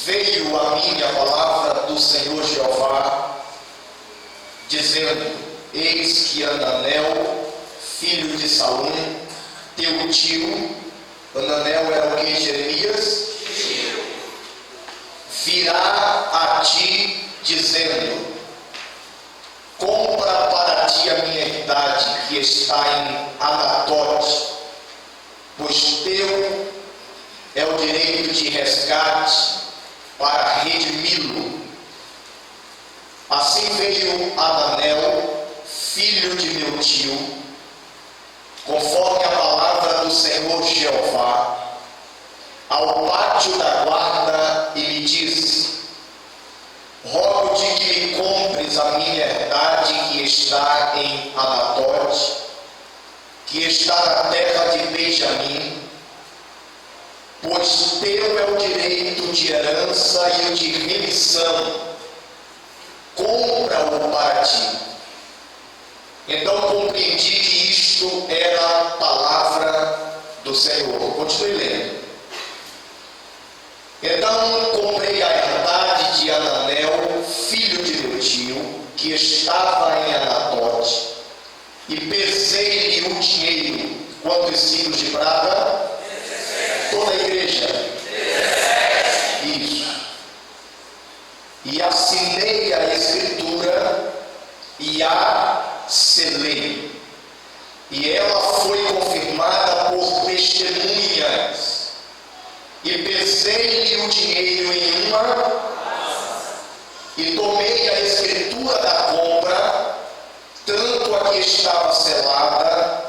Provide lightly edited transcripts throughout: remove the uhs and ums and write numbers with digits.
veio a mim a palavra do Senhor Jeová, dizendo: eis que Hananel, filho de Salum, teu tio, Hananel era o que, Jeremias? Virá a ti, dizendo: compra para ti a minha herdade que está em Anatote, pois teu é o direito de resgate para redimi-lo. Assim veio Hananel, filho de meu tio, conforme a palavra do Senhor Jeová, ao pátio da guarda, e me disse: rogo-te que me compres a minha herdade que está em Anatote, que está na terra de Benjamim, pois teu é o direito de herança e o de remissão. Compra-o para ti. Então compreendi que isto era a palavra do Senhor. Continue lendo. Então comprei a herdade de Hananel, filho de meu tio, que estava em Anatote, e pesei-lhe o dinheiro. Quantos ciclos de prata? Toda a igreja. Isso. E assinei a escritura e a selei. E ela foi confirmada por testemunhas. E pesei-lhe o dinheiro em uma, e tomei a escritura da compra, tanto a que estava selada,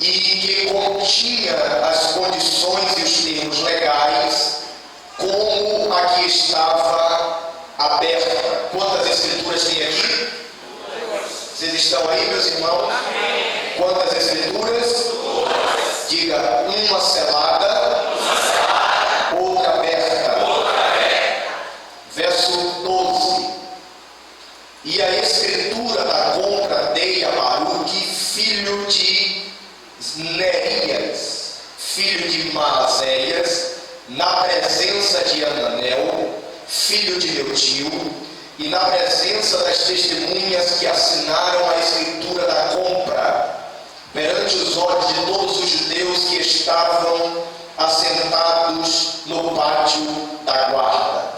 e que continha as condições e os termos legais, como a que estava aberta. Quantas escrituras tem aqui? Vocês estão aí, meus irmãos? Amém. Quantas escrituras? Duas. Diga: uma selada, outra aberta. Verso 12. E a escritura da compra dei a Baruque, filho de Nerias, filho de Maazéias, na presença de Hananel, filho de meu tio, e na presença das testemunhas que assinaram a escritura da compra, perante os olhos de todos os judeus que estavam assentados no pátio da guarda.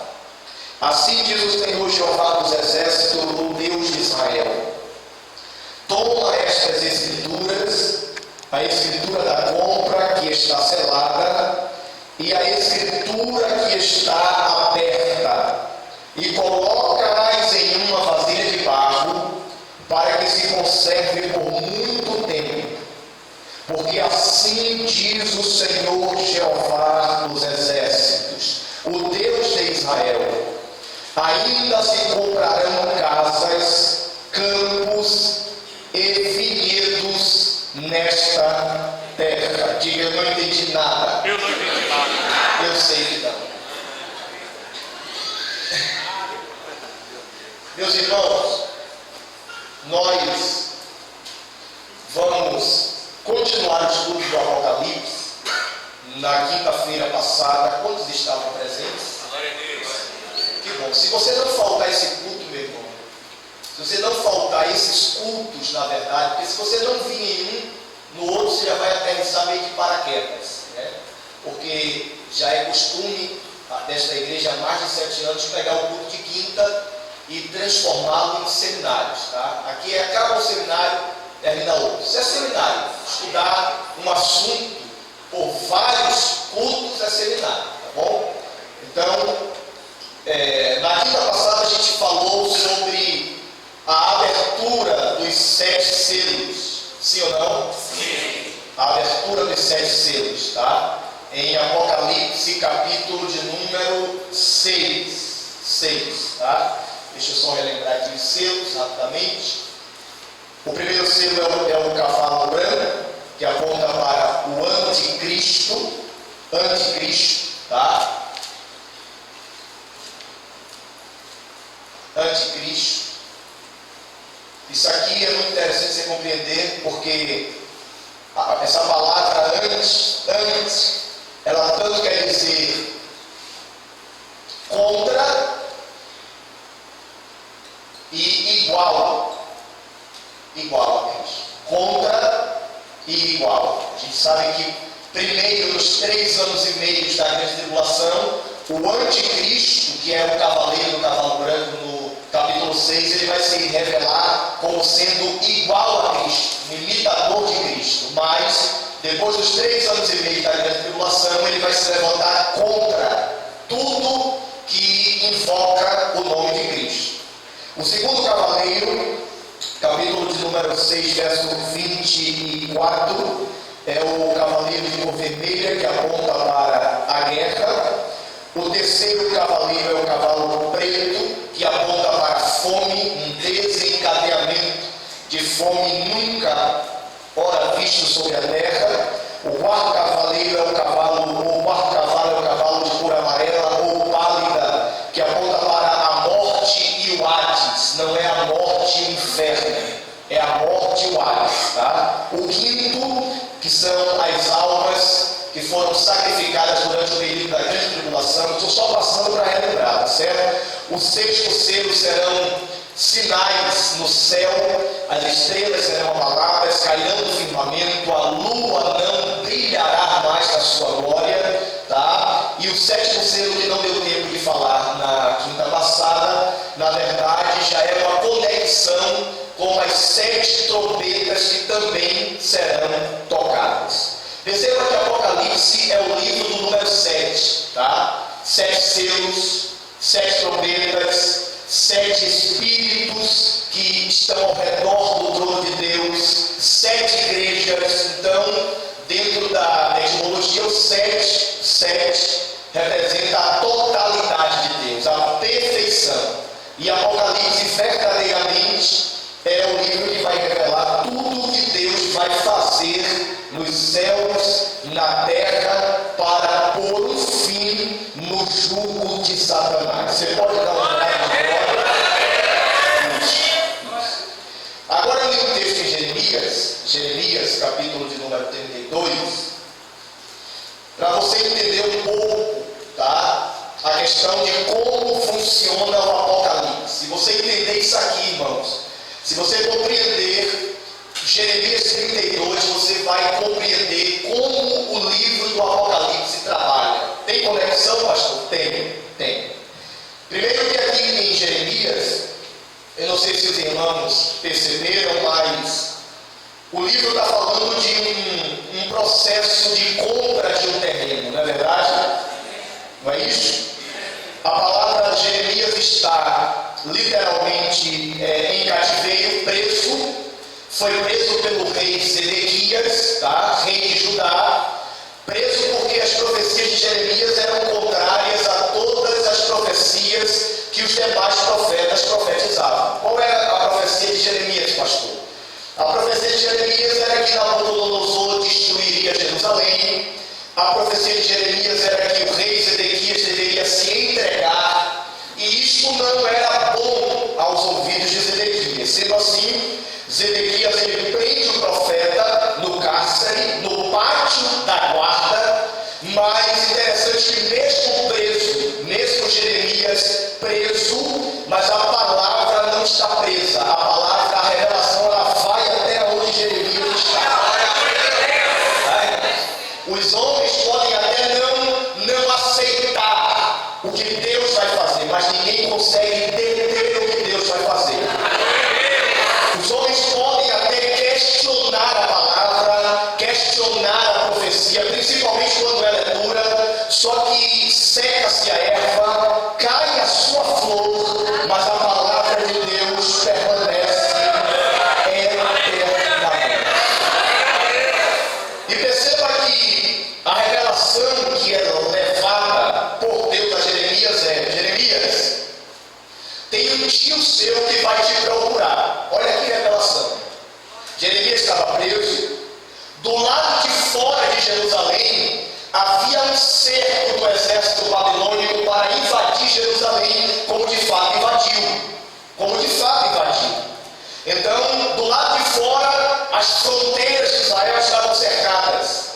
Assim diz o Senhor Jeová dos exércitos, o Deus de Israel: toma estas escrituras, a escritura da compra que está selada e a escritura que está aberta, e coloca-as em uma vasilha de barro, para que se conserve por muito tempo. Porque assim diz o Senhor Jeová dos exércitos, o Deus de Israel: ainda se comprarão casas, campos e vinhedos nesta terra. Diga: eu não entendi nada. Eu não entendi nada. Eu sei que não. Meus irmãos, nós vamos continuar o estudo do Apocalipse. Na quinta-feira passada, quantos estavam presentes? Glória a Deus. Que bom. Se você não faltar esse culto, meu irmão, se você não faltar esses cultos, na verdade, porque se você não vir em um, no outro você já vai aterrissar meio de paraquedas, né? Porque já é costume desta igreja há mais de 7 anos pegar o culto de quinta e transformá-lo em seminários, tá? Aqui acaba o seminário, termina outro. Isso é seminário. Estudar um assunto por vários cultos é seminário, tá bom? Então, na quinta passada a gente falou sobre a abertura dos 7 selos. Sim ou não? Sim. A abertura dos 7 selos, tá? Em Apocalipse, capítulo de número 6, tá? Deixa eu só relembrar aqui os selos rapidamente. O primeiro selo é o cavalo branco, que aponta para o anticristo, tá? Anticristo. Isso aqui é muito interessante você compreender, porque essa palavra antes, ela tanto quer dizer com igual a Cristo. Contra e igual. A gente sabe que primeiro, nos 3 anos e meio da grande tribulação, o anticristo, que é o cavaleiro do cavalo branco no capítulo 6, ele vai se revelar como sendo igual a Cristo, um imitador de Cristo. Mas, depois dos 3 anos e meio da grande tribulação, ele vai se levantar contra tudo que invoca o nome de Cristo. O segundo cavaleiro, capítulo de número 6, verso 24, é o cavaleiro de cor vermelha, que aponta para a guerra. O terceiro cavaleiro é o cavalo preto, que aponta para a fome, um desencadeamento de fome nunca ora visto sobre a terra. O quarto cavaleiro é o quarto cavalo é o cavalo de cor amarela ou pálida, que aponta para a morte e o Hades. Não é a morte e o inferno, é a morte e o Hades, tá? O quinto, que são as almas que foram sacrificadas durante o período da grande tribulação. Estou só passando para relembrar, tá certo? O sexto selo serão sinais no céu, as estrelas serão abaladas, cairão do firmamento, a lua não brilhará mais na sua glória, tá? E o sétimo selo, que não deu tempo de falar na quinta passada, na verdade já é uma conexão com as 7 trombetas que também serão tocadas. Perceba que Apocalipse é o livro do número 7, tá? 7 selos, 7 trombetas, 7 espíritos que estão ao redor do trono de Deus, 7 igrejas. Então, dentro da etimologia, o 7 representa a totalidade de Deus, a perfeição. E Apocalipse verdadeiramente é o livro que vai revelar tudo o que Deus vai fazer nos céus, na terra, para pôr um fim no jugo de Satanás. Você pode dar uma olhada agora? Agora eu li um texto em Jeremias, capítulo de número 32, para você entender um pouco, tá? A questão de como funciona o Apocalipse. Se você entender isso aqui, irmãos, se você compreender Jeremias 32, você vai compreender como o livro do Apocalipse trabalha. Tem conexão, pastor? Tem. Primeiro que aqui em Jeremias, eu não sei se os irmãos perceberam, mas o livro está falando de um processo de compra de um terreno, não é verdade? Não é isso? A palavra Jeremias está literalmente em cativeiro, preso. Foi preso pelo rei Zedequias, tá? Rei de Judá, preso porque as profecias de Jeremias eram contrárias a todas as profecias que os demais profetas profetizavam. Qual era a profecia de Jeremias, pastor? A profecia de Jeremias era que Nabucodonosor destruiria Jerusalém. A profecia de Jeremias era que o rei Zedequias deveria se entregar, e isso não era bom aos ouvidos de Zedequias. Sendo assim, Zedequias ele prende o profeta no cárcere, no pátio da guarda. Mas interessante que mesmo preso, mesmo Jeremias preso, mas a palavra não está presa. A palavra, a revelação, ela vai até onde Jeremias está. Os homens podem até não aceitar o que Deus vai fazer, mas ninguém consegue deter o que Deus vai fazer. Os homens podem até questionar a palavra, questionar a profecia, principalmente quando ela é dura, só que seca-se a erva, cai a sua flor, mas a palavra de Deus permanece eternamente. E perceba que a revelação que é levada por Deus a Jeremias é: Jeremias, tem um tio seu que vai te procurar. Olha que revelação. Jeremias estava preso. Do lado de fora de Jerusalém havia um cerco do exército babilônico para invadir Jerusalém, como de fato invadiu. Então, do lado de fora, as fronteiras de Israel estavam cercadas.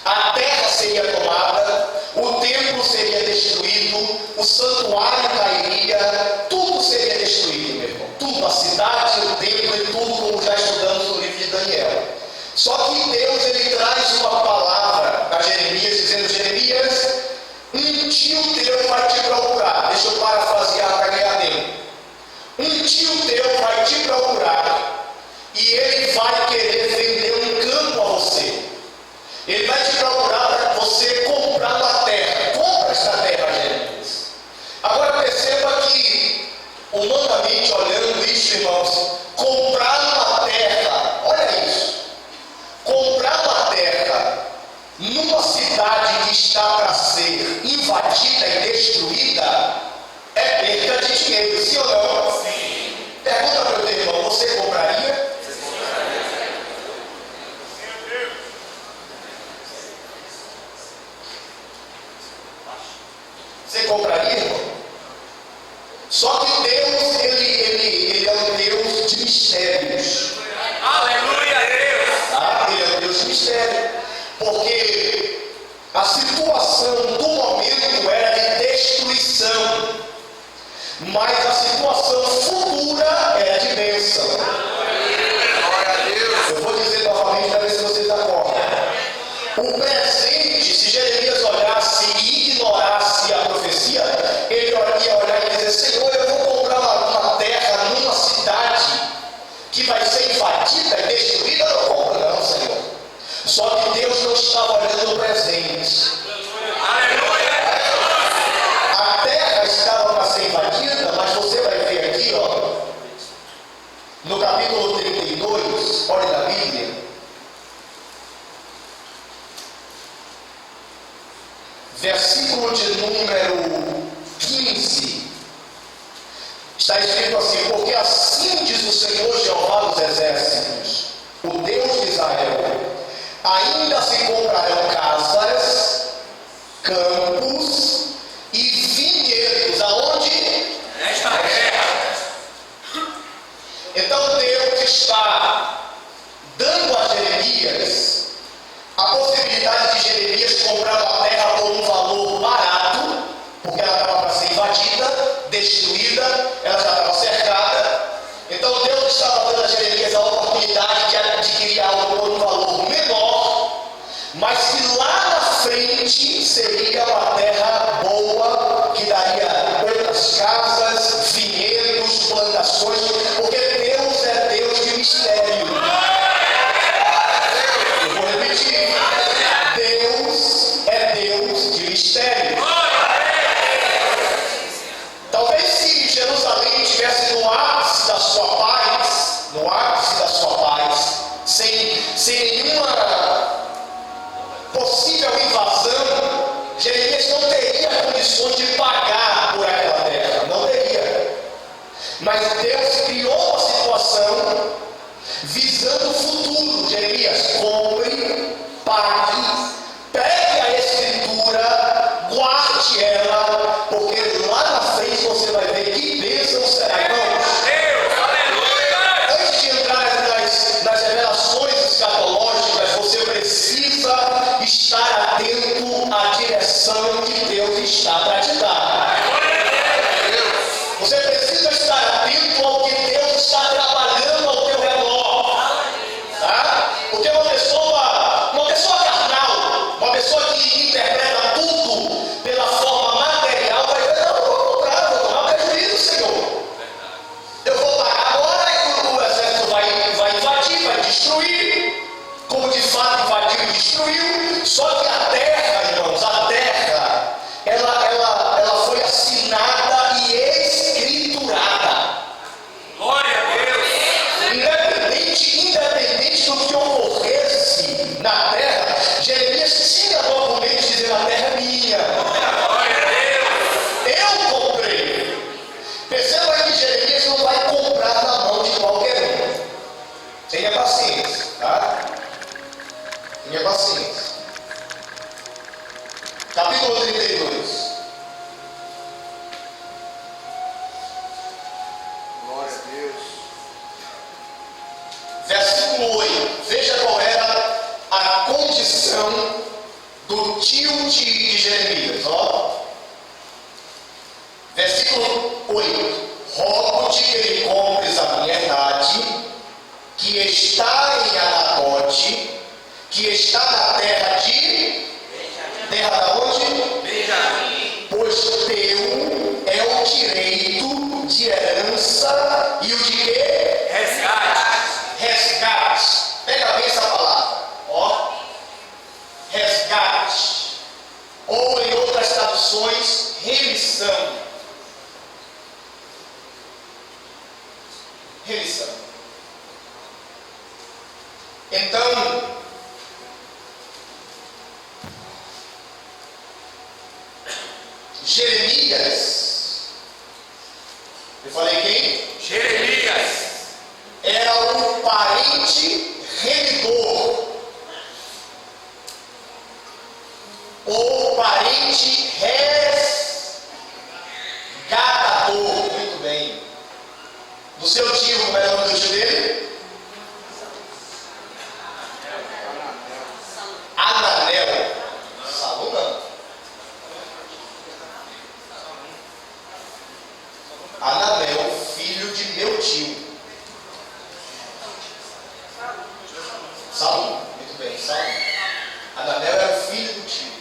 A terra seria tomada, o templo seria destruído, o santuário cairia, tudo seria destruído, meu irmão. Tudo, a cidade, o templo e tudo, como já estudamos parafrasear para ganhar tempo. Um tio teu vai te procurar e ele vai querer vender um campo a você. Ele vai te procurar para você comprar uma terra. Compra essa terra, Jeremias. Agora perceba que, humanamente olhando isso, irmãos, comprar uma terra, olha isso, comprar uma terra numa cidade que está para ser invadida e destruída é perda de dinheiro, sim ou não? Sim. Pergunta para o teu irmão, você compraria? Você compraria, irmão? Só que Deus, ele é um Deus de mistérios. Aleluia, Deus! Tá? Ele é um Deus de mistério. Porque a situação do momento era de destruição, mas a situação futura era de bênção. Glória a Deus! Eu vou dizer novamente para ver se vocês acordam. O presente, se Jeremias olhasse e ignorasse a profecia, ele ia olhar e dizer: Senhor, eu vou comprar uma terra numa cidade que vai ser invadida e destruída. Eu não compro, não, Senhor. Só que Deus não estava olhando o presente. Aleluia! A terra estava para ser invadida, mas você vai ver aqui, ó, no capítulo 32, olha na Bíblia, versículo de número 15, está escrito assim: porque assim diz o Senhor Jeová dos Exércitos, o Deus de Israel, ainda se comprarão casas, campos e vinhedos, aonde? Nesta terra! Então Deus está dando a Jeremias a possibilidade de Jeremias comprar uma terra por um valor barato, porque ela estava para ser invadida, destruída, ela já estava cercada. Então Deus estava dando a Jeremias a oportunidade de adquirir algo por um valor menor, mas que lá na frente seria uma terra boa, que daria outras casas, vinhedos, plantações, porque Deus é Deus de mistério. Eu vou repetir: Deus é Deus de mistério. Talvez se Jerusalém estivesse no ápice da sua paz, sem nenhuma possível invasão, Jeremias não teria condições de pagar por aquela terra, não teria. Mas Deus criou uma situação visando o futuro. Jeremias, compre, pague, pegue a escritura, guarde ela, porque lá na frente você vai ver que bênção será. Irmãos, antes de entrar nas revelações escatológicas, você precisa estar atento à direção que Deus está para te dar. Você precisa estar atento ao que Deus está trabalhando ao teu redor. Tá? Porque uma pessoa carnal, uma pessoa que interpreta tudo pela forma material, vai dizer: não, eu vou comprar, vou tomar prejuízo, Senhor. Eu vou pagar agora e o exército vai invadir, vai destruir, como de fato invadiu e destruiu. Só que a terra, irmãos, ela foi assinada e escriturada. Glória a Deus! Independente do que ocorresse na terra, Jeremias tinha documentos dizendo: a terra é minha. Glória a Deus! Eu comprei. Perceba que Jeremias não vai comprar na mão de qualquer um. Tenha paciência, tá? Tenha paciência. Capítulo 32. Glória a Deus! Versículo 8. Veja qual era a condição do tio de Jeremias. Ó. Versículo 8. Rogo-te que ele compres a minha herdade, que está em Anatote, que está na terra de... Terra da onde? Benjamim! Pois teu é o traduções, remissão. Remissão. Então, Jeremias, eu falei quem? Jeremias era um parente remidor, ou parente resgatador, muito bem. Do seu tio, como era o nome do tio dele? Ananel. Salu não. Ananel, filho de meu tio. Salu, muito bem, Salu. Ananel era o filho do tio.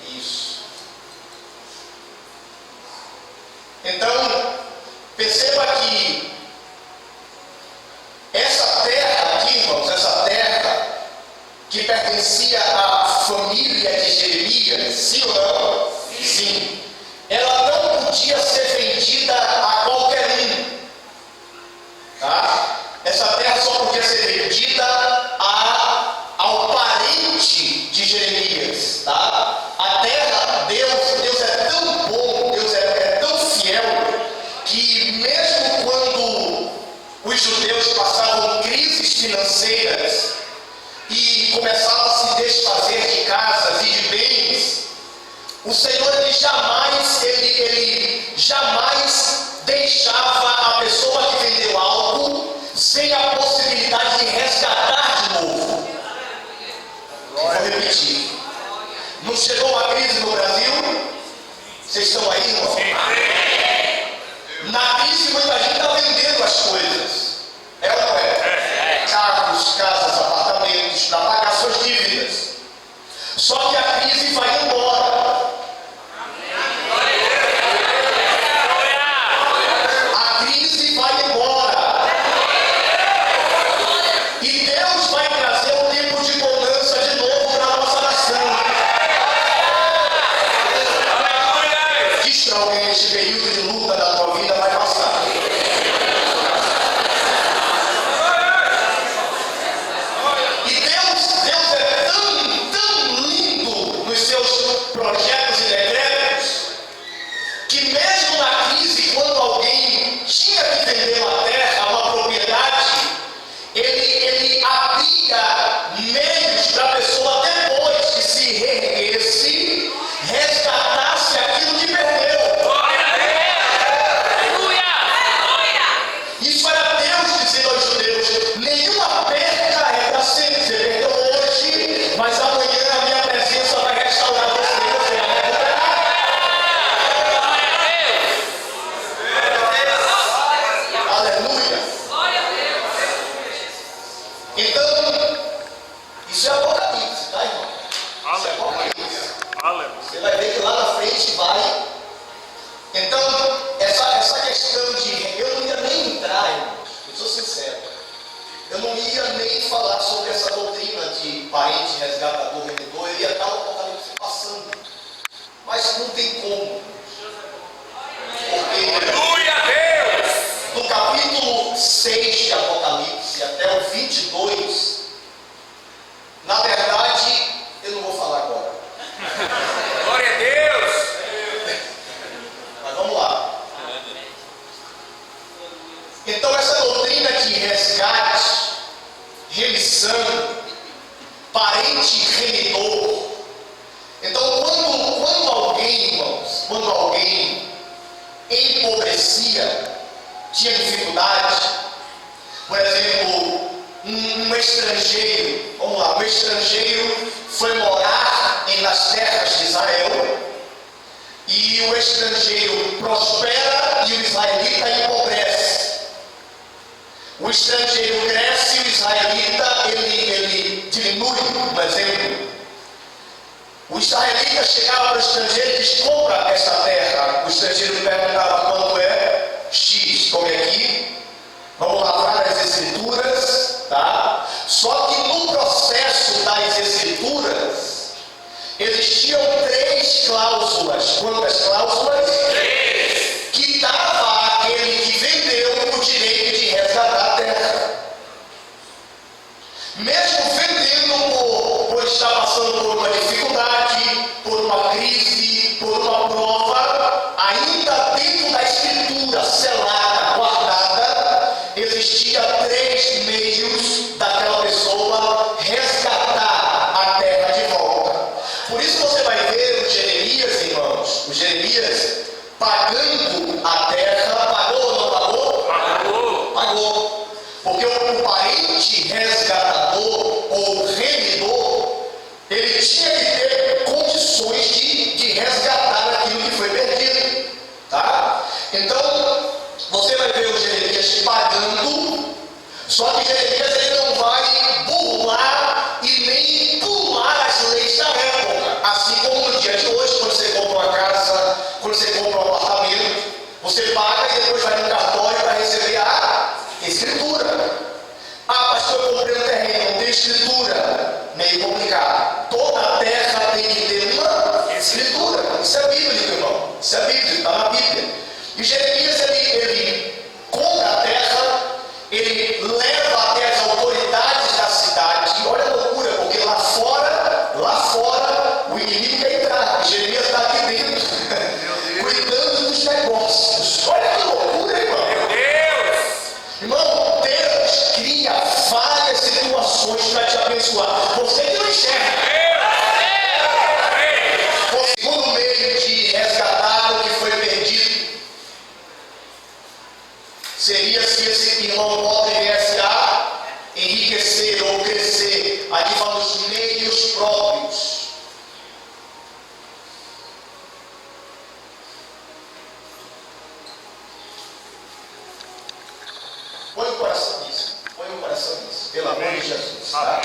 Isso. Então, perceba que essa terra aqui, irmãos, essa terra que pertencia à família de Jeremias, sim ou não? Sim. Ela não podia ser vendida a qualquer um. Tá? Essa terra só podia ser vendida ao parente de Jeremias. Tá? A terra, Deus é tão bom, Deus é tão fiel, que mesmo quando os judeus passavam crises financeiras e começavam a se desfazer de casas e de bens, o Senhor ele jamais deixava a pessoa que vendeu algo sem a possibilidade de resgatar de novo. Vou repetir. Não chegou uma crise no Brasil? Vocês estão aí, irmão? Na crise muita gente está vendendo as coisas. É ou não é? Carros, casas, apartamentos, para pagar suas dívidas. Só que a crise vai embora. A crise vai embora. E Deus vai trazer um tempo de bonança de novo para a nossa nação. Diz para alguém: este período de luta da tua vida vai passar. E Deus é tão lindo nos seus projetos e decretos, que mesmo na crise, quando alguém tinha que vender uma terra, uma propriedade, ele abria meios para a pessoa, depois que se reerguesse, resgatasse aquilo que perdeu. Isso era Deus dizendo aos judeus: nenhuma perda é para sempre. Você perdeu hoje, mas amanhã a minha presença vai restaurar você. Você vai recuperar. Aleluia. Então, isso é Apocalipse, tá, irmão? Isso é Apocalipse. Você vai ver que lá na frente vai. Então, essa questão de. Eu não ia nem entrar, irmão. Eu sou sincero. Eu não ia nem falar sobre essa doutrina de parente, resgatador, remidor. Eu ia estar o Apocalipse passando. Mas não tem como. Porque Glória a Deus. do capítulo 6 de Apocalipse até o 22, na verdade, eu não vou falar agora. Glória a Deus. Mas vamos lá. Então, essa doutrina de resgate, remissão, parente remidor. Então, quando alguém, irmãos, quando alguém empobrecia, tinha dificuldade, por exemplo, um estrangeiro, vamos lá, um estrangeiro foi morar nas terras de Israel, e o estrangeiro prospera e o israelita empobrece. O estrangeiro cresce e o israelita ele diminui, por exemplo. O israelita chegava para o estrangeiro e diz: compra esta terra. O estrangeiro perguntava: quanto é? X, como é aqui. Vamos lavrar as escrituras, tá? Só que no processo das escrituras existiam três três cláusulas. Quantas cláusulas? Três. Que dava àquele que vendeu o direito de resgatar a terra. Mesmo vendendo por estar passando por uma dificuldade, por uma crise, por uma prova, ainda dentro da escritura selada, guardada, existia três meios daquela pessoa resgatar a terra de volta. Por isso você vai ver o Jeremias, irmãos, o Jeremias pagando a terra. Pagou ou não pagou? Pagou. Pagou. Porque o parente resgatador ou remidor, ele tinha que ter condições de resgatar aquilo que foi perdido. Tá? Então, você vai ver o Jeremias pagando, só que Jeremias ele não vai burlar e nem pular as leis da época. Assim como no dia de hoje, quando você compra uma casa, quando você compra um apartamento, você paga e depois vai no cartório para receber a escritura. Ah, pastor, eu comprei um terreno, não tem escritura. Meio complicado. Toda a terra tem que ter uma escritura. Isso é bíblico, irmão. Isso é bíblico, está na Bíblia. E Jeremias, ele compra a terra, ele leva até as autoridades da cidade. E olha a loucura, porque lá fora, o inimigo quer entrar. E Jeremias está aqui dentro, cuidando dos negócios. Olha que loucura, irmão. Meu Deus. Irmão, Deus cria várias situações para te abençoar. Você que não enxerga. O segundo meio de resgatar o que foi perdido seria se esse irmão pobre viesse a enriquecer ou crescer. Aqui fala dos meios próprios. Põe o coração nisso. Põe o coração nisso. Pelo amor de Jesus. Tá?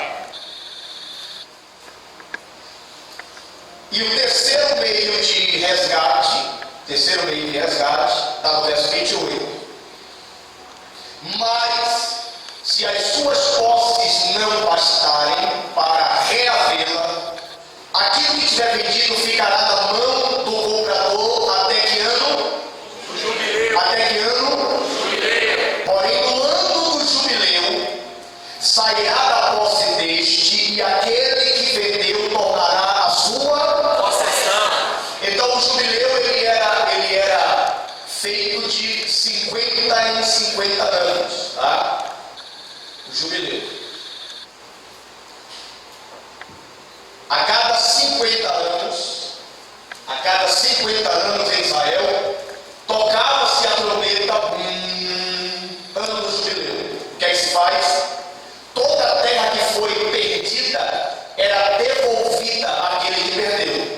E o terceiro meio de resgate, está no verso 28. Mas, se as suas posses não bastarem para reavê-la, aquilo que tiver vendido ficará na mão do comprador até que ano? O jubileu. Até que ano? Jubileu. Porém, no ano do jubileu, sairá da posse deste, e aquele que vendeu tornará a sua Possessão. Então o jubileu ele era feito de 50 em 50 anos, tá? O jubileu. A cada 50 anos em Israel, tocava-se a trombeta, ano do jubileu. O que é que se faz? Toda a terra que foi perdida era devolvida àquele que perdeu.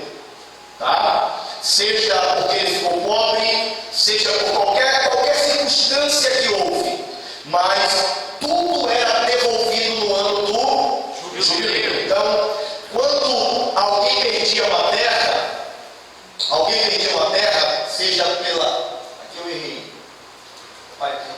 Tá? Seja porque ele ficou pobre, seja por qualquer circunstância que houve, mas tudo era devolvido no ano do jubileu. Então, quando alguém perdia uma terra, seja pela. Aqui eu errei. Vai aqui.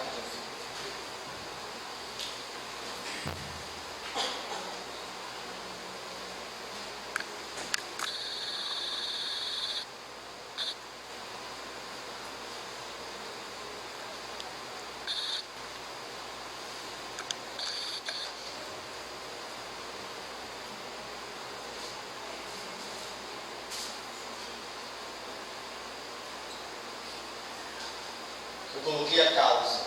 Eu coloquei a causa.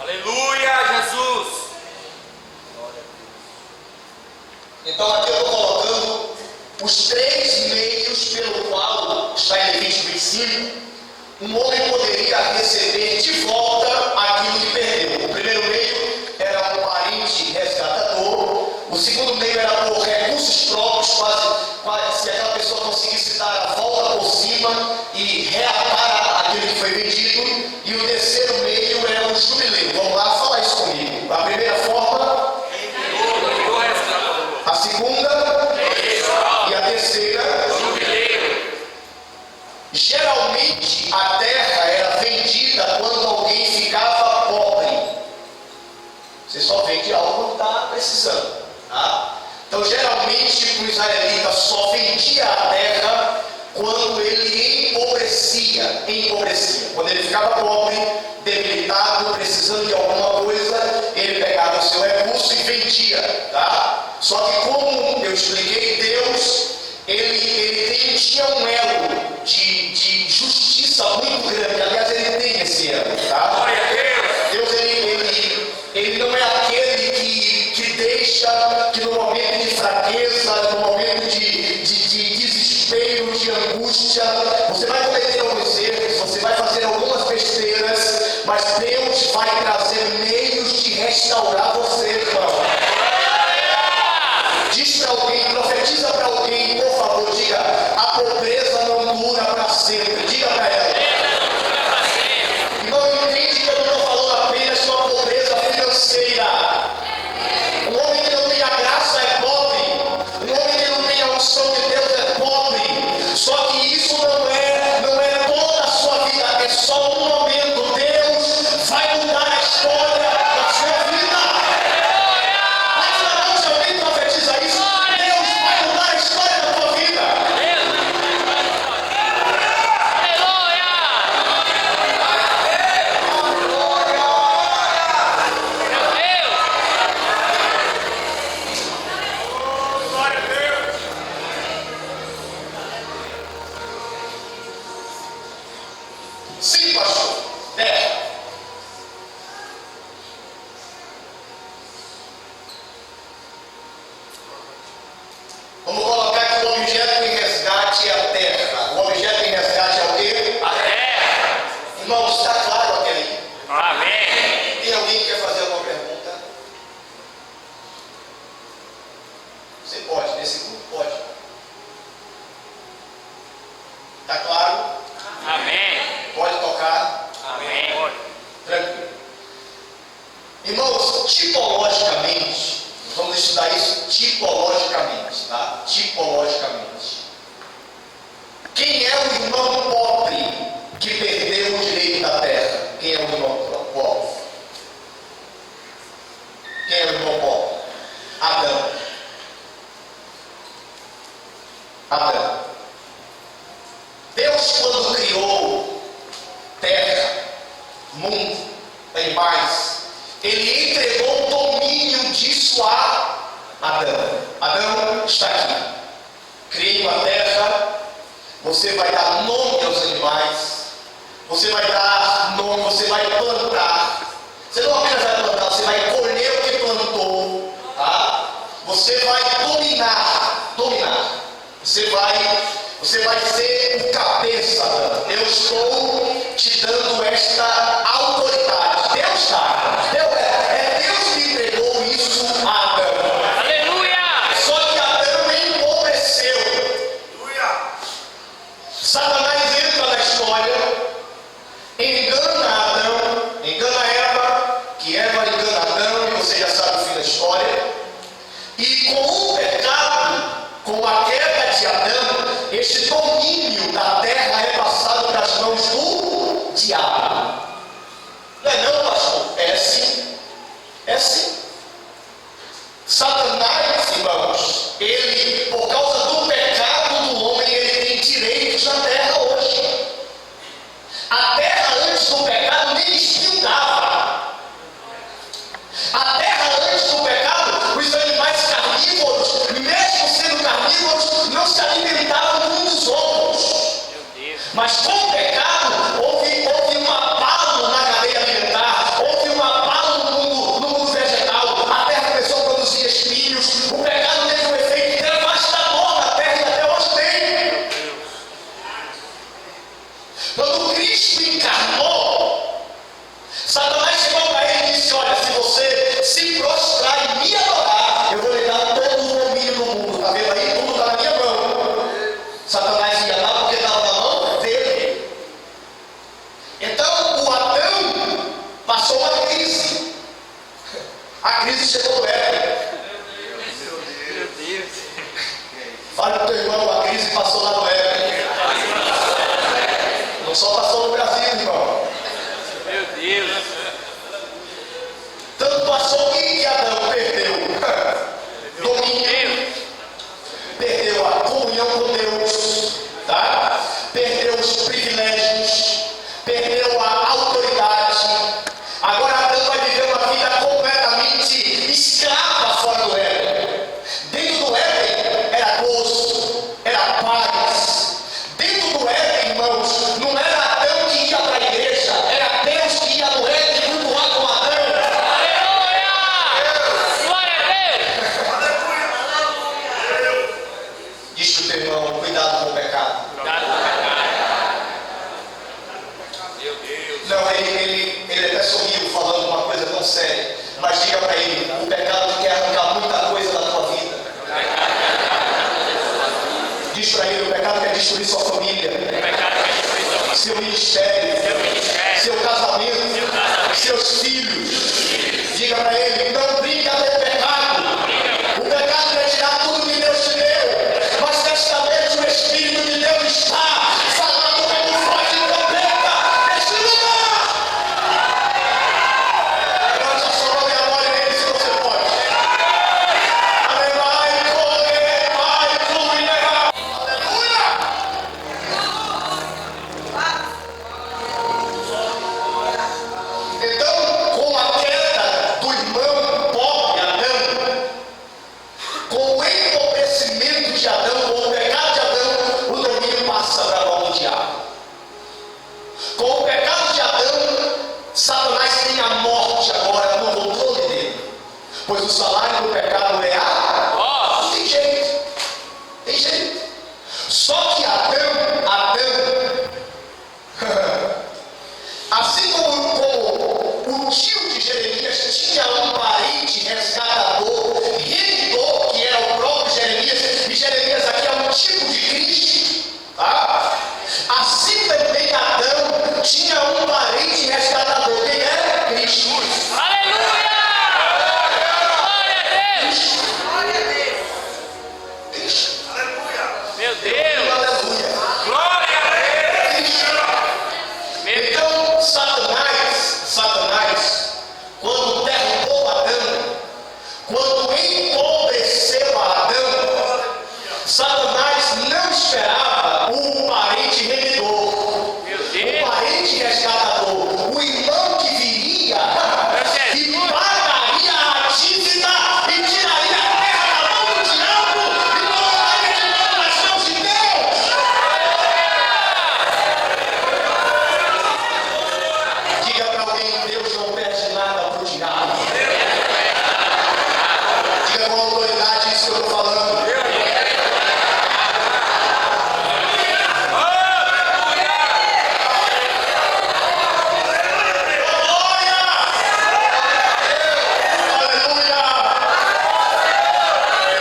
Aleluia, Jesus. Então aqui eu estou colocando os três meios pelo qual, está em Levítico 25, um homem poderia receber de volta aquilo que perdeu. O primeiro meio era um parente resgatador. O segundo meio era por recursos próprios, quase se aquela pessoa conseguisse dar a volta por cima e reatar aquilo que foi vendido. E o terceiro meio era o jubileu. Vamos lá, fala isso comigo. A primeira forma, a segunda e a terceira. Geralmente a terra era vendida quando alguém ficava pobre. Você só vende algo quando está precisando. Tá? Então, geralmente, o israelita só vendia a terra quando ele empobrecia. Quando ele ficava pobre, debilitado, precisando de alguma coisa, ele pegava o seu recurso e vendia. Tá? Só que, como eu expliquei, Deus, ele tinha um elo de justiça muito grande. Aliás, ele tem esse elo. Tá? Glória a Deus. Deus, ele não é aquele que deixa que no momento de fraqueza, no momento de desespero, de angústia, você vai cometer alguns erros, você vai fazer algumas besteiras, mas Deus vai trazer meios de restaurar você, irmão. Diz para alguém, profetiza para alguém, por favor, diga: a pobreza não dura para sempre. Diga para ela. Não entende que eu não estou falando apenas de uma pobreza financeira. Um homem que não tem a graça é pobre. Um homem que não tem a unção de Deus é pobre. Só que isso não é toda a sua vida, é só um momento. Deus vai mudar a história da sua vida. Mas se alguém profetiza isso, Deus vai mudar a história da tua vida. Glória a Deus. Sim, pastor. É. Vamos colocar que o objeto em resgate é a terra. O objeto em resgate é o quê? A terra. Irmãos, está claro até aí? Amém. Tem alguém que quer fazer alguma pergunta? Você pode, nesse grupo pode. Está claro? Amém. Pode tocar? Amém. Tranquilo. Irmãos, tipologicamente, vamos estudar isso tipologicamente, tá? Tipologicamente. Quem é o irmão pobre que perdeu o direito da terra? Quem é o irmão pobre? Quem é o irmão pobre? Adão. Adão. Deus, quando criou terra, mundo, animais, ele entregou o domínio disso a Adão. Adão está aqui. Criei uma terra, você vai dar nome aos animais, você vai dar nome, você vai plantar. Você não apenas vai plantar, você vai colher o que plantou. Tá? Você vai dominar. Você vai ser o cabeça. Eu estou te dando esta autoridade. Deus dá. É Deus que entregou isso a Adão. Aleluia. Só que Adão empobreceu. Satanás entra na história, engana Adão, engana Eva, que Eva engana Adão, e você já sabe o fim da história. E com o pecado, com a queda de Adão, este domínio da terra é passado para as mãos do diabo. Não é não, pastor? É sim. É sim. Satanás, irmãos, ele, por causa do pecado do homem, ele tem direitos na terra hoje. A terra antes do pecado nem espinho dava. A terra antes do pecado, os animais carnívoros, mesmo sendo carnívoros, não se alimentavam uns dos outros. Mas com o pecado, houve um abalo na cadeia alimentar, houve um abalo no mundo vegetal. A terra começou a produzir espinhos. O pecado teve um efeito devastador na terra e até hoje tem. Quando Cristo encarnou, Satanás chegou para ele e disse: olha, se você se prostrar e me adorar, eu vou lhe dar todo o domínio do mundo. Está vendo aí? Tudo está na minha mão. Satanás ia dar porque estava na mão dele. Então o Adão passou uma crise. A crise chegou no Éden. Meu Deus. Fale para o teu irmão, a crise passou lá no Éden. Não só passou no Brasil, irmão. Meu Deus. Tanto passou passou que Adão perdeu domínio, perdeu a comunhão com Deus, tá? Perdeu os privilégios, perdeu a autoridade. Agora Adão vai viver uma vida completamente escrava fora do Éden. Dentro do Éden era gozo, era paz. Dentro do Éden, irmãos, não era Adão que ia para a igreja, era Deus que ia no Éden cultuar com Adão. Aleluia! Glória a Deus! Diz para o teu irmão, cuidado com o pecado. Cuidado com o pecado. Meu Deus. Não, ele até sorriu falando uma coisa tão séria. Mas diga para ele, o pecado quer arrancar muita coisa da tua vida. Diz para ele, o pecado quer destruir sua família, O pecado que destruiu sua seu ministério, seu ministério, seu casamento, seus filhos. Diga para ele, não brinca com o pecado. O pecado quer tirar tudo que Deus te deu. Mas desta vez o Espírito de Deus está falando como forte trombeta neste lugar. Levante a sua mão e adore nele se você pode. Então, com a queda do irmão pobre Adão, com o empobrecimento de Adão, com o pecado de Adão, o domínio passa para a mão do diabo. Com o pecado de Adão, Satanás tem a morte agora no controle dele. Pois o salário do pecado é a morte. Tem jeito. Tem jeito. Só que Adão, assim como o tio de Jeremias tinha um parente resgatador, remidor, que era o próprio Jeremias, e Jeremias aqui é um tipo de Cristo, tá? Assim também Adão tinha um parente resgatador, quem era? Cristo. Aleluia! Glória a Deus! Cristo. Meu Deus! Aleluia. Glória a Deus! Meu Deus! Então, Satanás, quando derrubou Adão, quando empobreceu Adão, Satanás não esperava o parente remidor, Meu o Deus! parente resgatador, o irmão que viria e pagaria a dívida e tiraria a terra da mão do diabo e colocaria de novo nas mãos de Deus. Diga para alguém, Deus não perde nada para o diabo. Diga com autoridade isso que eu estou falando. Glória! Aleluia!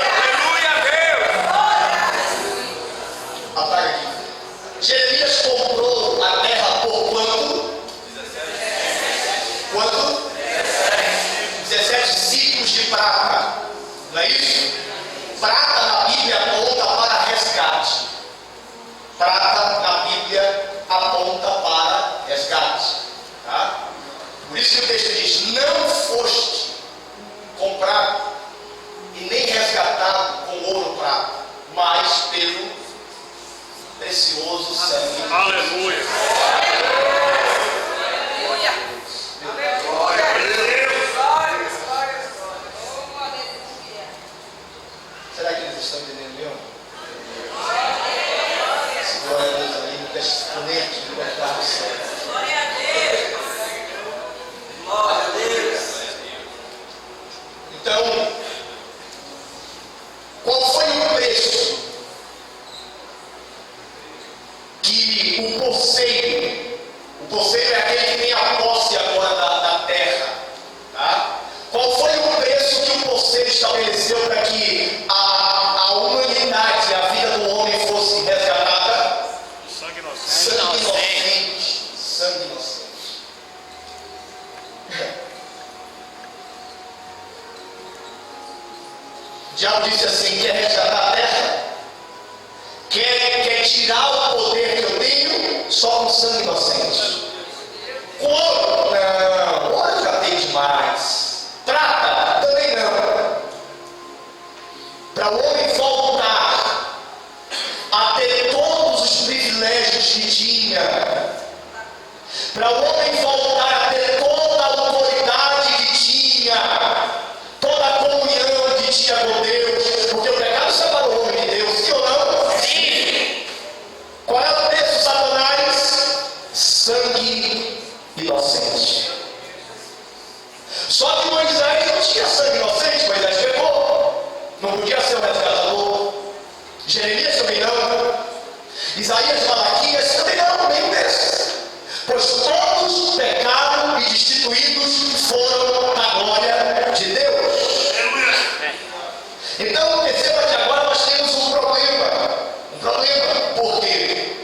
Aleluia a Deus! Apaga aqui. Jeremias comprou a terra por quanto? Quanto? 17 ciclos de prata. Não é isso? Prata na Bíblia aponta para resgate. Prata na Bíblia aponta para resgate. Tá? Por isso que o texto diz: não foste comprado e nem resgatado com ouro ou prata, mas pelo precioso sangue. Aleluia! Será que eles estão entendendo mesmo? Glória a Deus ali, não deixa se comer de libertar o céu. Então, qual foi o preço que o poceiro é aquele que tem a posse agora da terra, tá? Qual foi o preço que o poceiro estabeleceu para que a humanidade, a vida do homem fosse resgatada? Sangue inocente. Sangue inocente. Sangue inocente. O diabo disse assim: quer resgatar a terra? Quer tirar o poder que eu tenho só com sangue inocente? Com ouro? Não, ouro já tem demais. Prata? para o homem voltar a ter toda a autoridade que tinha, toda a comunhão que tinha com Deus, porque o pecado separou o homem de Deus, sim ou não? Sim. Qual é o preço, Satanás? Sangue inocente. Só que Moisés não tinha sangue inocente, Moisés pecou, não podia ser um resgatador. Jeremias também não, Isaías, Malaquias também não, nenhum desses, pois todos pecaram e destituídos foram da glória de Deus. Então perceba que agora nós temos um problema, porque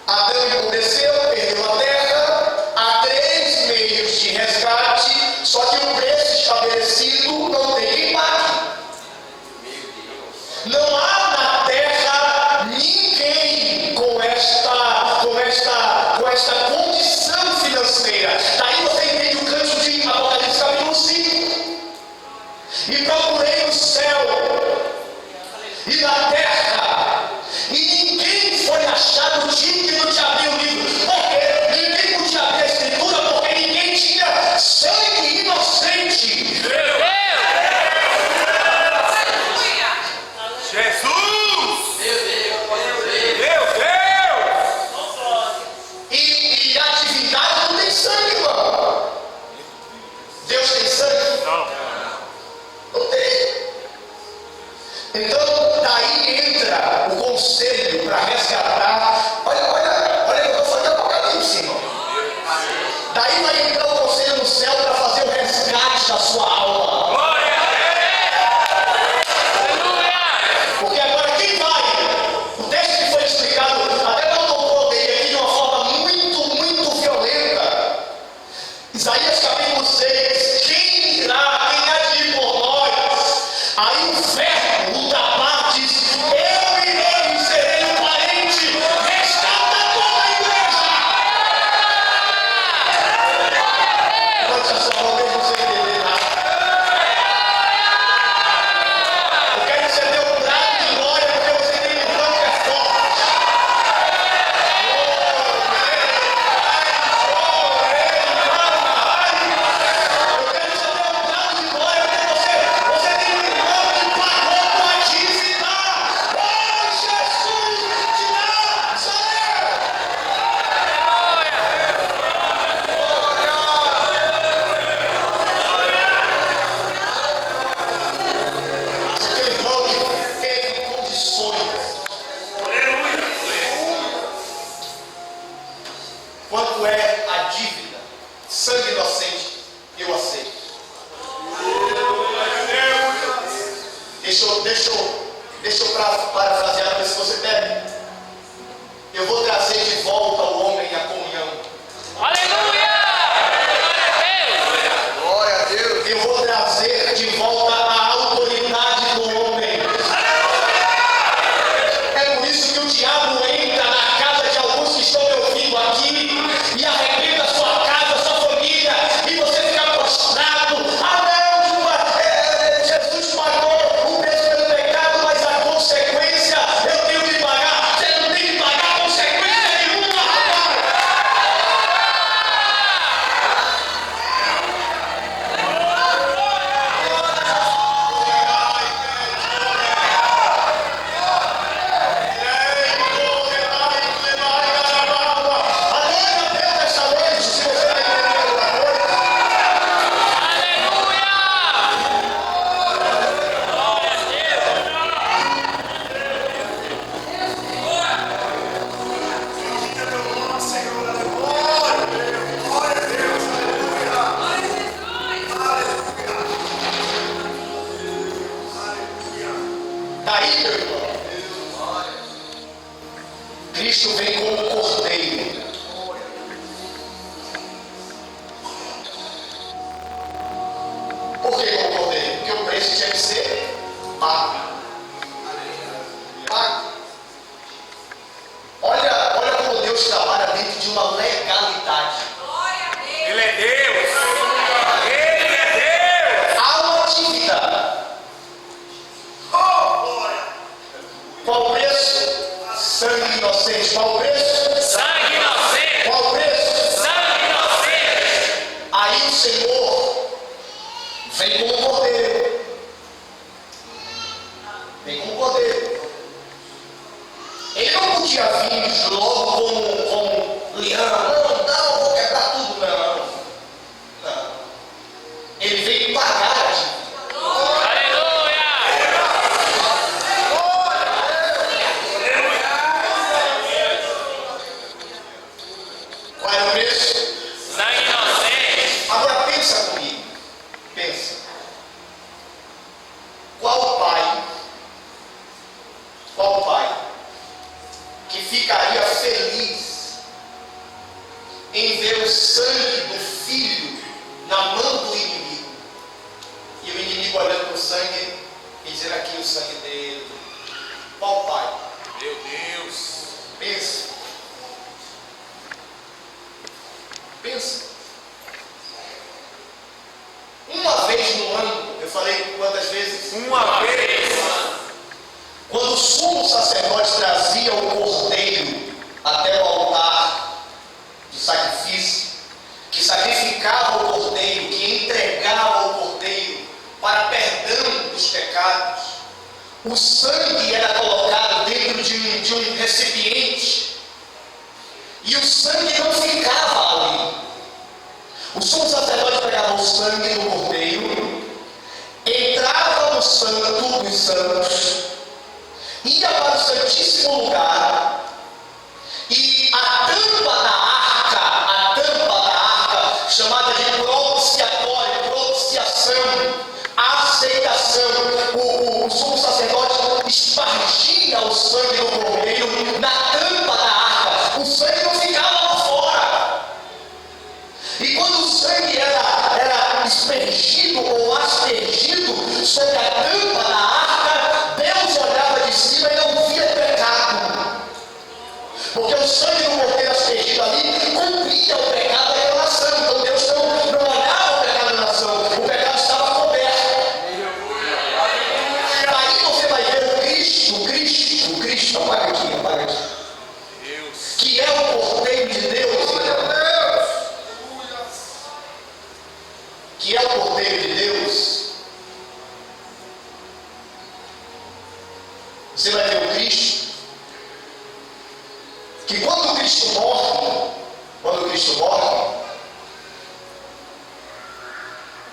Adão empobreceu, perdeu a terra, há 3 meios de resgate, só que o preço estabelecido não tem quem pague. Não há na terra ninguém com esta condição financeira. Daí você entende o canto de Apocalipse capítulo 5. E procurei no céu e na terra, e ninguém foi achado digno de abrir o livro. Porque ninguém podia abrir a escritura, porque ninguém tinha sangue inocente. Jesus! Meu Deus! E a divindade não tem sangue, irmão. Deus tem sangue? Não tem. Então, daí entra o conselho para resgatar. Olha o que eu estou falando de Apocalipse, irmão. Daí vai entrar o conselho no céu para fazer o resgate da sua alma. Porque agora quem vai? O texto que foi explicado, até que eu concordei aqui de uma forma muito violenta. Isaías capítulo 6. Quem irá? Quem há de ir por nós? Aí o verbo da partes, eu irei e serei um parente, resgata toda a igreja. Levante a sua mão mesmo sem entender nada. Eu quero que você dê um brado de glória, porque você tem um plano que é forte. Eu quero que você dê um brado de glória, porque você tem um irmão que pagou tua dívida. Oh, Jesus de Nazaré! Aquele irmão que teve condições. Quanto é a dívida? Sangue inocente, eu aceito. Deixa eu parafrasear para ver se você pega. Eu vou trazer de volta o homem à comunhão. Aleluia! Glória a Deus. Eu vou trazer de volta a autoridade do homem. É por isso que o diabo entra na casa de alguns que estão me ouvindo aqui e arrebenta a sua casa, a sua família, e você fica prostrado. Jesus pagou o preço pelo pecado, mas a consequência eu tenho que pagar. Você não tem que pagar consequência nenhuma, rapaz. Daí, meu irmão, Cristo vem como cordeiro. Por que como cordeiro? Porque o preço tinha que ser pago. Olha como Deus trabalha dentro de uma legalidade. Ele é Deus! Ele é Deus! Há uma dívida. Qual o preço? Sangue inocente. Qual o preço? Sangue inocente! Qual o preço? Sangue Vem como um cordeiro. Vem como um cordeiro. Ele não podia vir logo como leão. Não, vou quebrar tudo. Não. Ele veio pagar a dívida. Aleluia! Qual era o preço? Sangue inocente. Agora pensa comigo. Pensa. Qual pai que ficaria feliz em ver o sangue do filho na mão do inimigo? E o inimigo olhando para o sangue e dizendo: aqui o sangue dele. Qual pai? Meu Deus. Pensa. Uma vez no ano, eu falei quantas vezes? Uma vez. Quando o sumo sacerdote trazia o cordeiro até o altar de sacrifício, que sacrificava o cordeiro, que entregava o cordeiro para perdão dos pecados, o sangue era colocado dentro de um recipiente e o sangue não ficava ali. O sumo sacerdote pegava o sangue do cordeiro, entrava no santo dos santos, ia para o santíssimo lugar e a tampa da arca, chamada de propiciatório, propiciação, aceitação, o sumo sacerdote espargia o sangue do cordeiro na tampa da arca. O sangue não ficava lá fora. E quando o sangue era aspergido sobre a tampa da arca, Deus olhava de cima e não via pecado. Porque o sangue do cordeiro aspergido ali cumpria o pecado daquela nação. Então Deus não olhava o pecado da nação. O pecado estava coberto. Daí você vai ver o Cristo, apaga aqui. Que é o cordeiro de Deus. Que é o cordeiro de Deus. Você vai ver o Cristo, que quando o Cristo morre,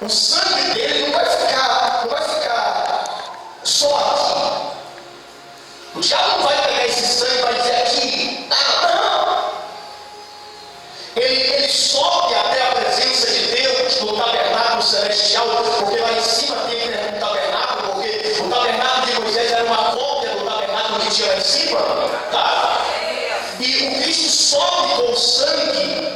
o sangue dele não vai ficar só aqui. O diabo não vai pegar esse sangue e vai dizer aqui, não. Ele sobe até a presença de Deus no tabernáculo celestial, porque lá em cima tem um tabernáculo, porque o tabernáculo de Moisés era uma cópia do tabernáculo que tinha lá em cima, tá? E o Cristo sobe com o sangue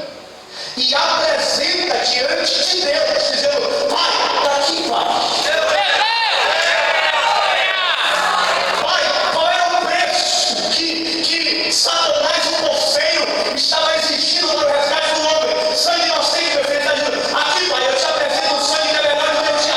e apresenta diante de Deus, dizendo: Pai, está aqui, Pai. Pai, qual era o preço que Satanás, o porfeiro, estava exigindo para o resgate do homem? Sangue inocente, perfeito, está dizendo: aqui, Pai, eu te apresento o sangue que é melhor do que eu te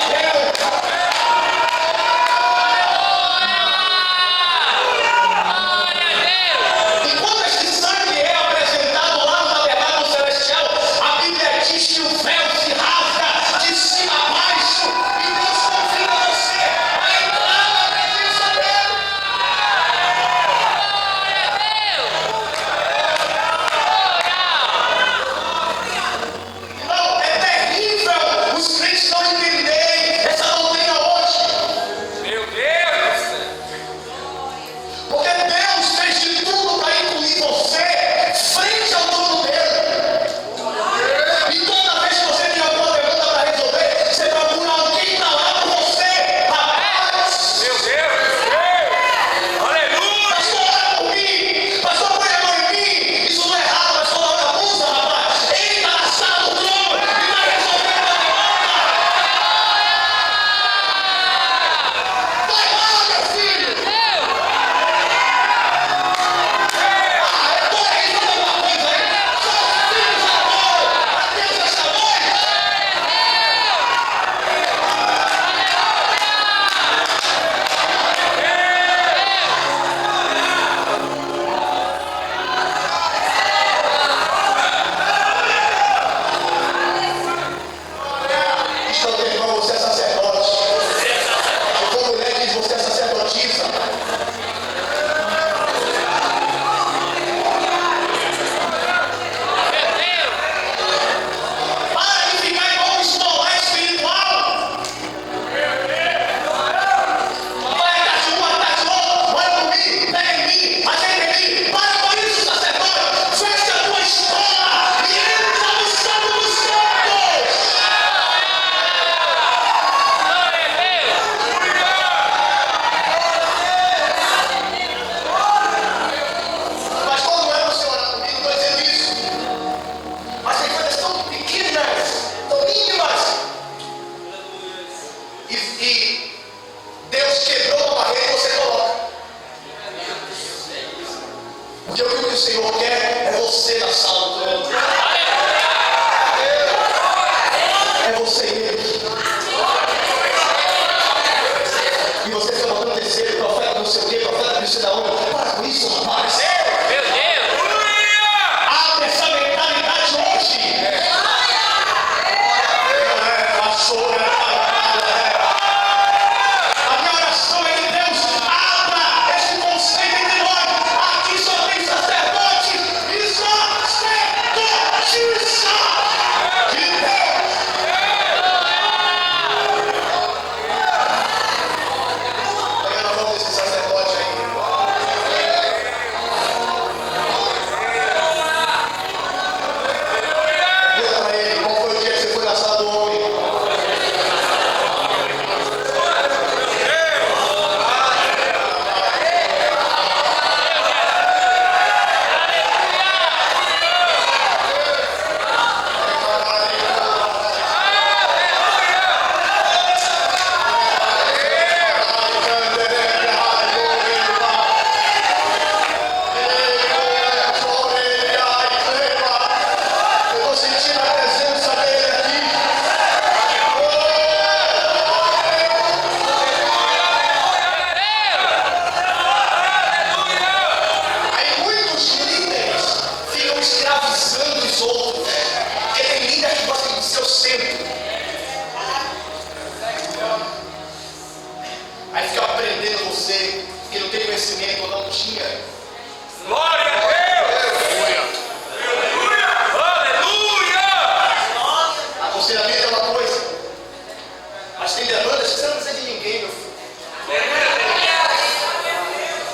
tem demanda, você não precisa de ninguém, meu filho.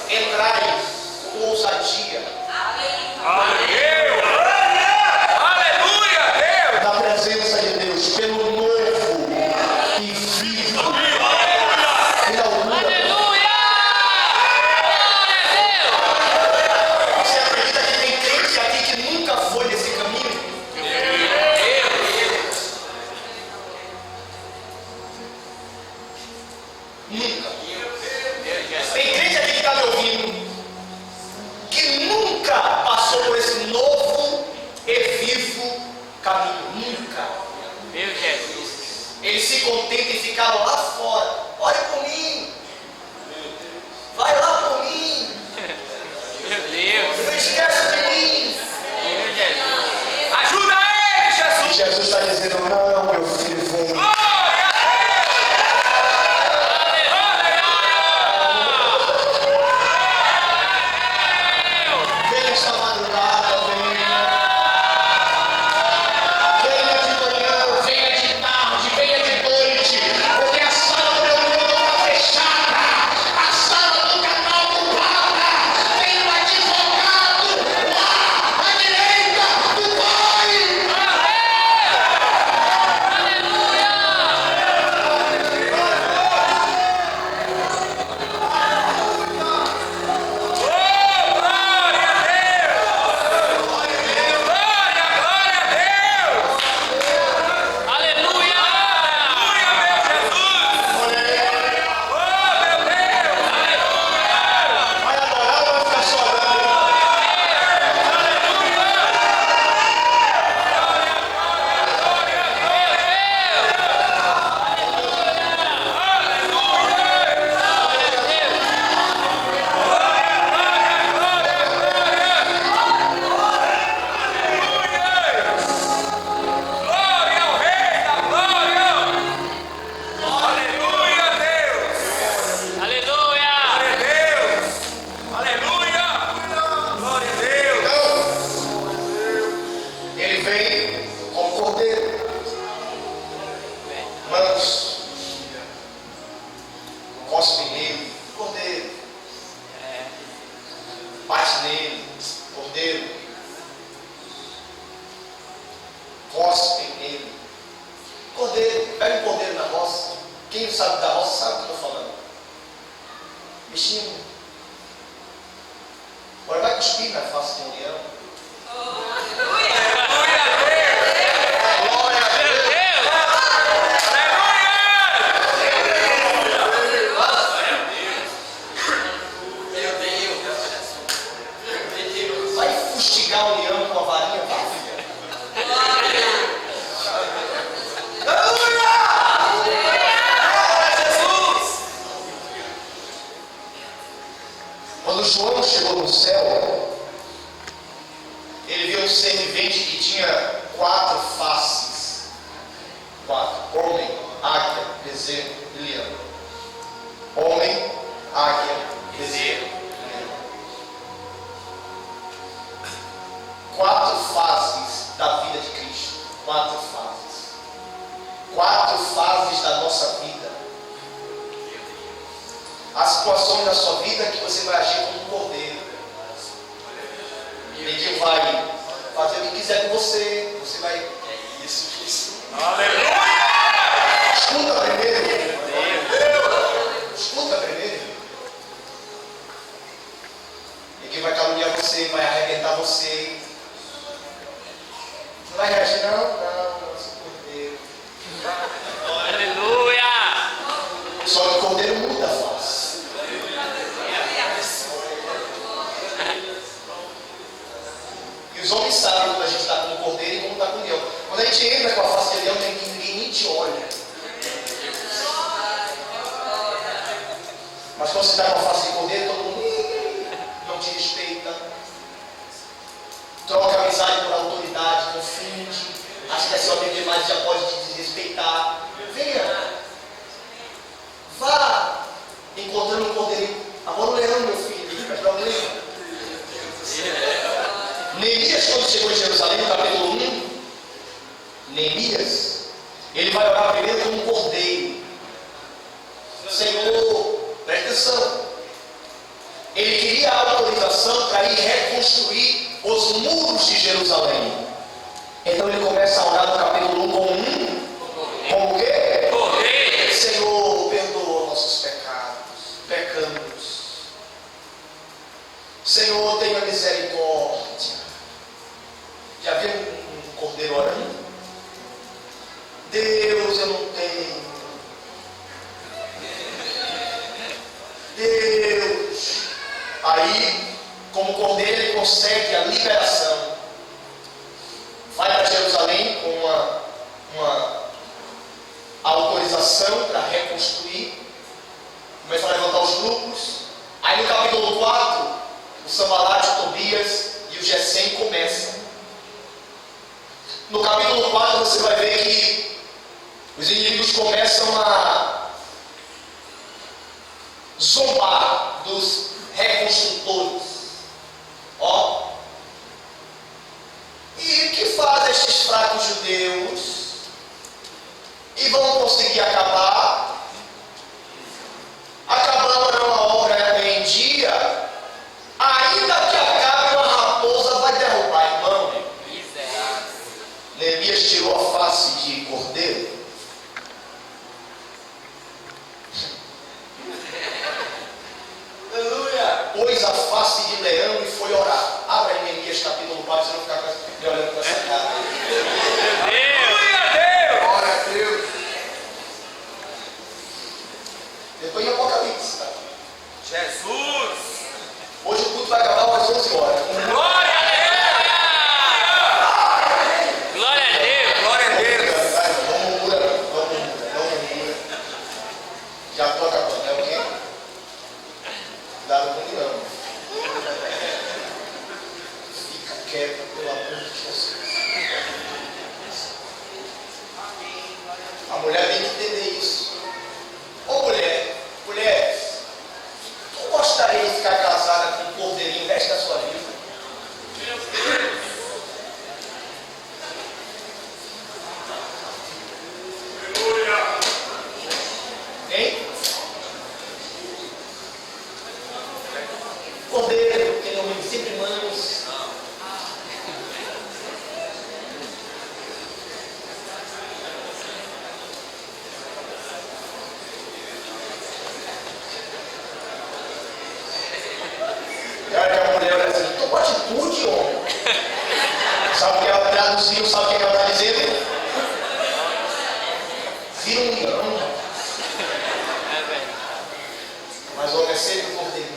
Entrai com ousadia. Aleluia, Deus. Na presença de Deus, pelo novo e vivo. Inaugura. Você acredita que tem crente aqui que nunca foi nesse caminho? Nunca. Tem crente aqui que está me ouvindo que nunca passou por esse novo e vivo caminho. Nunca. Meu Jesus. Eles se contentam em ficar lá fora. Olha por mim. Vai lá por mim. Meu Deus. Não esquece de mim. Meu Jesus. Ajuda ele, Jesus. Jesus está dizendo, não, meu filho, vem. Venha esta madrugada, venha. Venha de manhã, venha de tarde, venha de noite. Porque a sala do meu Deus não está fechada. A sala do canal ocupada. Tem um advogado lá à direita do Pai. Vai adorar ou vai ficar chorando? Ele vem como cordeiro, manso, cospe nele, cordeiro, bate nele, cordeiro, cospe nele, cordeiro. Pega um cordeiro na roça. Quem sabe da roça sabe o que eu estou falando. Bichinho. Agora vai cuspir na face de um leão. Glória a Deus. Vai fustigar o leão com a varinha, vai. Quando João chegou no céu, ele viu um ser vivente que tinha 4 faces. 4. Homem, águia, bezerro e leão. Homem, águia, bezerro e leão. 4 fases da vida de Cristo. 4 fases. 4 fases da nossa vida. Há situações da sua vida que você vai agir como um cordeiro. Ninguém vai fazer o que quiser com você. Você vai. É isso. Aleluia! Escuta primeiro. Escuta primeiro. Ninguém vai caluniar você, vai arrebentar você. Não vai reagir, não, eu sou cordeiro. Aleluia! Só que o cordeiro muda a face. E os homens sabem quando a gente está com o cordeiro e como está com o leão. Quando a gente entra com a face de leão, ninguém nem te olha. Mas quando você está com a face de cordeiro, todo mundo não te respeita. Troca amizade por autoridade, confunde. Acha que é seu amigo demais, já pode te desrespeitar. Venha. Vá encontrando um cordeirinho. Agora o leão, meu filho, vai problema. Neemias, quando chegou em Jerusalém, no capítulo 1, Neemias, ele vai orar primeiro como um cordeiro. dos muros de Jerusalém. Então ele começa a orar no capítulo 1 com o quê? Poder. Senhor, perdoa nossos pecados, pecamos. Senhor, tenha misericórdia. Já viu um cordeiro orando? Deus, eu não tenho. Deus. Aí, como cordeiro, ele consegue a liberação. Vai para Jerusalém com uma autorização para reconstruir. Começa a levantar os grupos. Aí no capítulo 4, o Sanbalate, o Tobias e o Gesem começam. No capítulo 4 você vai ver que os inimigos começam a zombar dos reconstrutores. Ó. E o que fazem estes fracos judeus? E vão conseguir acabar? Acabando a obra em dia, ainda que acabe, uma raposa vai derrubar, irmão. Neemias tirou a face de cordeiro. Aleluia! Pôs a face de leão e foi orar. Abra aí Neemias capítulo 4, você não ficar me olhando com essa cara. Glória a Deus. Depois em Apocalipse, tá? Jesus. Hoje o culto vai acabar às 11 horas. Glória a Deus. Glória a Deus. Glória a Deus. Não murmura. Já estou acabando, é o quê? Cuidado com o não. Fica quieto, pelo amor de Deus. A mulher tem que entender isso. Ô mulher, tu gostaria de ficar casada com um cordeirinho o resto da sua vida? Hein? Cordeiro, que não me sempre manos. E olha que a mulher olha assim, tô com atitude, homem. Sabe o que ela traduziu? Sabe o que ela está dizendo? Vira um leão. Mas o homem é sempre um cordeirinho.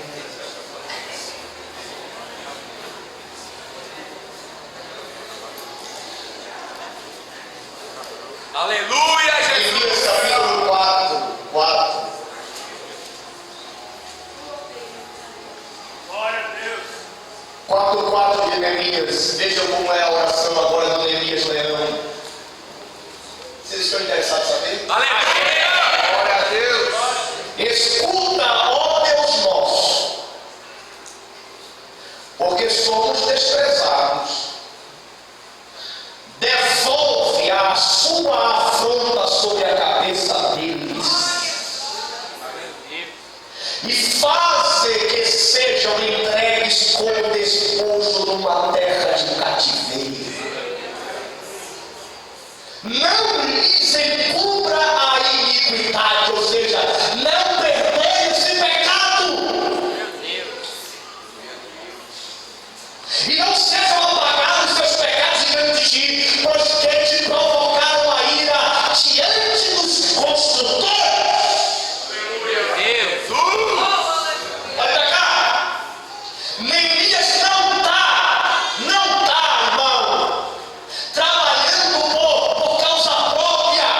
Aleluia, Neemias Jesus. capítulo 4. Glória a Deus. 4 de Neemias. Vejam como é a oração agora do Neemias Leão. Vocês estão interessados em saber? Aleluia. Glória a Deus. Escuta, ó Deus nosso, porque somos desprezados. Devolve a sua afronta sobre a cabeça deles e faze que sejam entregues como despojo numa terra de cativeiro. Não lhes encubra a iniquidade, ou seja, não perdoe esse pecado. E não sejam apagados seus pecados diante de ti, pois que te provocaram a ira diante dos construtores. Olha pra cá. Neemias não está, irmão, trabalhando por causa própria.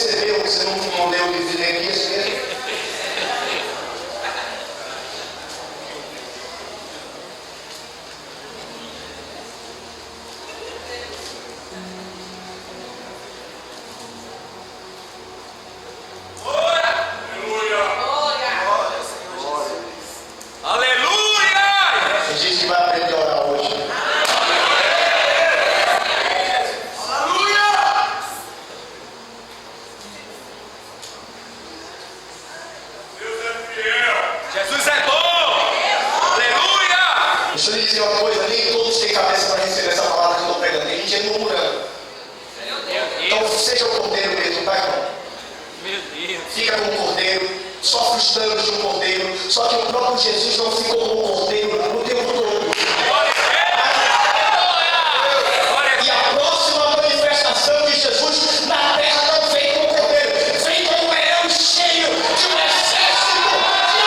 percebeu que você não leu o livro de Neemias mesmo? Jesus não ficou como um cordeiro o tempo todo. E a próxima manifestação de Jesus na terra não vem como cordeiro, vem como um leão cheio de um exército de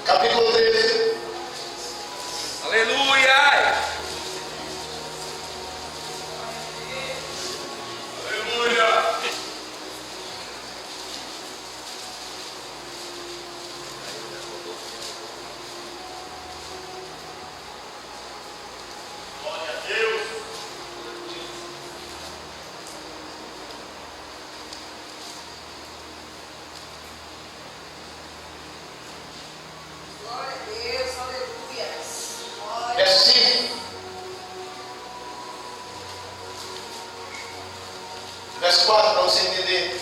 Capítulo 13. Aleluia! Aleluia! Glória a Deus! Verso 5. Verso 4, para você entender.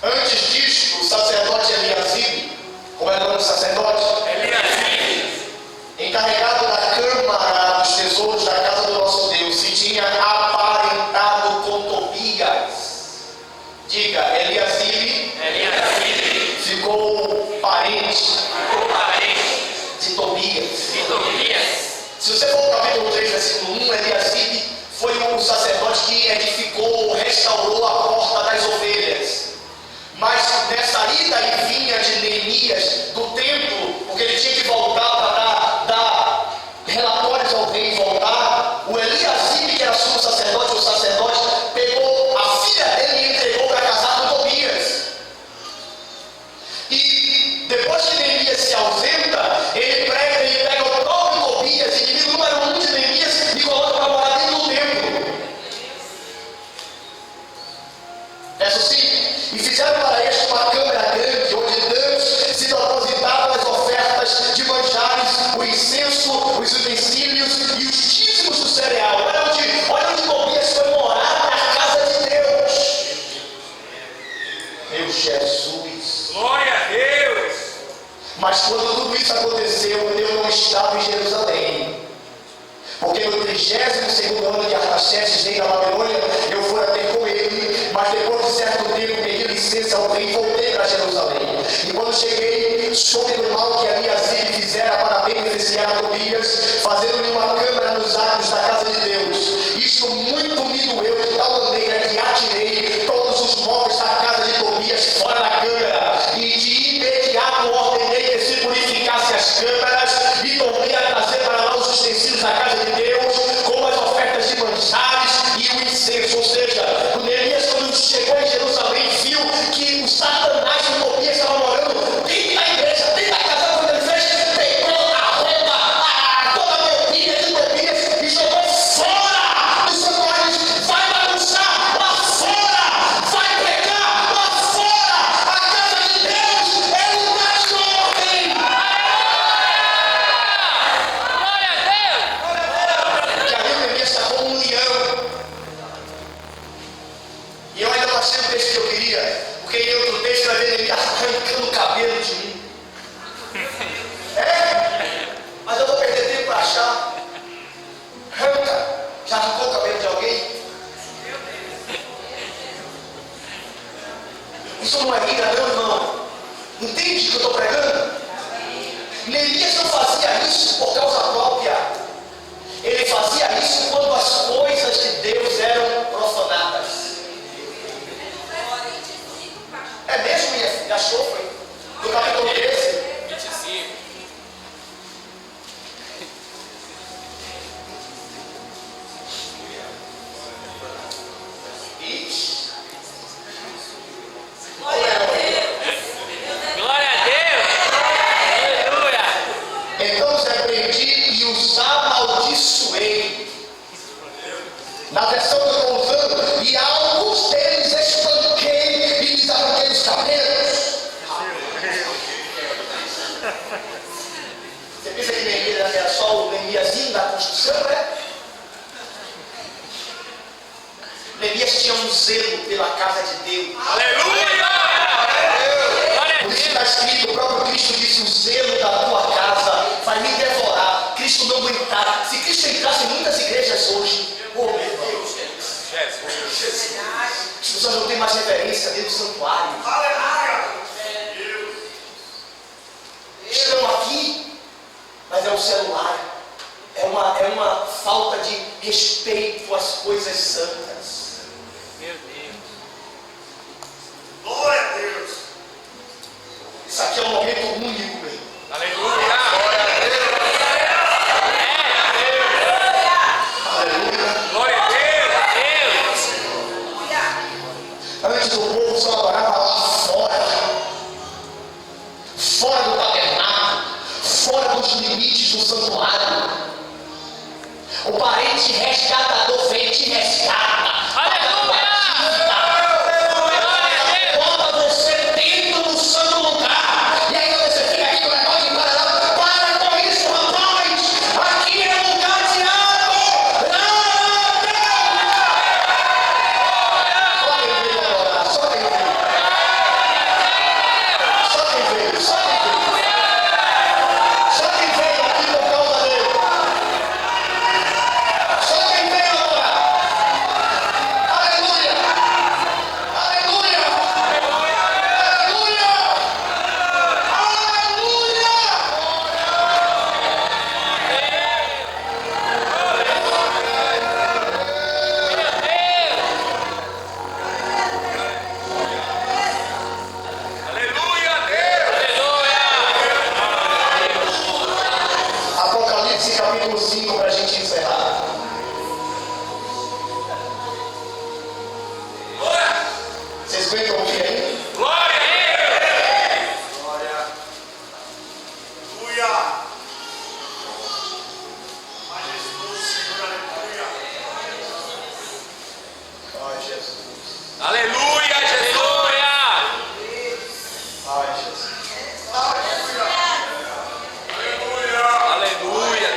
Antes disto, o sacerdote Eliasibe, como era o nome do sacerdote? Eliasibe, encarregado da câmara dos tesouros da casa do nosso Deus, se tinha aparentado com Tobias. Diga, Eliasibe ficou parente de Tobias. Se você for para o capítulo 3, versículo 1, Eliasibe foi um sacerdote que edificou, restaurou a porta das ovelhas. Mas nessa ida e vinha de Neemias do templo, porque ele tinha que voltar para dar relatórios ao rei e voltar, o Eliasibe, que era sumo sacerdote, o sacerdote, pegou a filha dele e entregou para casar com Tobias. E depois que Neemias se ausenta, ele pega o próprio Tobias, inimigo número 1 de Neemias, e coloca para morar dentro do templo. Verso 5. E fizeram para este uma câmara grande, onde Deus se depositavam as ofertas de manjares, o incenso, os utensílios e os dízimos do cereal. Olha onde Tobias foi morar na casa de Deus. Meu Jesus. glória a Deus! Mas quando tudo isso aconteceu, eu não estava em Jerusalém. Porque no 32º ano de Artaxerxes, rei da Babilônia, eu fui até com ele, mas depois de certo tempo peguei licença ao rei e voltei para Jerusalém. E quando cheguei, soube do mal que Eliasibe fizera para beneficiar Tobias, fazendo-lhe uma câmara nos átrios da casa de Deus. Isto muito me doeu de tal maneira que atirei todos os móveis da casa de Tobias fora da câmara. E de imediato ordenei que se purificasse as câmaras e tornei a trazer para lá os utensílios da casa de Deus, como as ofertas de manjares e o incenso. Ou seja, o Neemias, quando chegou em Jerusalém, viu que o Satanás de Tobias estava morando dentro da igreja, dentro da casa. Quando ele fez, pegou a roupa, toda a mobília de Tobias e jogou fora dos santuários. Vai bagunçar lá fora, vai pecar lá fora. A casa de Deus é lugar de ordem. Glória a Deus! Que ali o Neemias está como um leão. E eu ainda não achei o texto que eu queria, porque em outro texto vai ver Neemias arrancando o cabelo de mim. Mas eu vou perder tempo para achar. Arranca. Já arrancou o cabelo de alguém? Isso não é ira, não, irmão. Entende o que eu estou pregando? Neemias não fazia isso por causa própria. Ele fazia isso quando as coisas de Deus eram profanadas. É mesmo, minha filha? Achou, foi? No capítulo 13. 25. Ixi. Glória a Deus! Aleluia! Então os repreendi e os amaldiçoei. Na versão que eu estou usando, e alguns deles espanquei e lhes arranquei os cabelos. Você pensa que Neemias era só o Neemiazinho da construção, né? Neemias tinha um zelo pela casa de Deus. Aleluia! Glória a Por isso Deus! está escrito, o próprio Cristo disse: o zelo da tua casa vai me devorar. Cristo não aguentava. Se Cristo entrasse em muitas igrejas hoje, oh meu Deus, Jesus! as pessoas não têm mais referência dentro do santuário. Estão aqui, mas é um celular. É uma falta de respeito às coisas santas. Meu Deus! Glória a Deus. Isso aqui é um momento único, meu irmão. Aleluia! Aleluia. Glória a Deus! Antes o povo só adorava lá fora. Fora do tabernáculo. Fora dos limites do santuário. O parente resgatador vem e te resgata. Aleluia! Bota você dentro do santo lugar. E aí você fica aqui com o negócio de parar. Para com isso, rapaz. Aqui é lugar de água. Só quem veio. Só quem veio. Só quem veio. Só quem veio aqui por causa dele. Só quem veio adorar. Aleluia. Aleluia. Aleluia. Aleluia! Apocalipse capítulo 5 para a gente encerrar. Vocês aguentam ouvir aí? Glória a Deus! Glória. Aleluia. Majestoso Senhor, aleluia. Ai, Jesus. Aleluia! Aleluia! Ai, Jesus. Aleluia. Aleluia!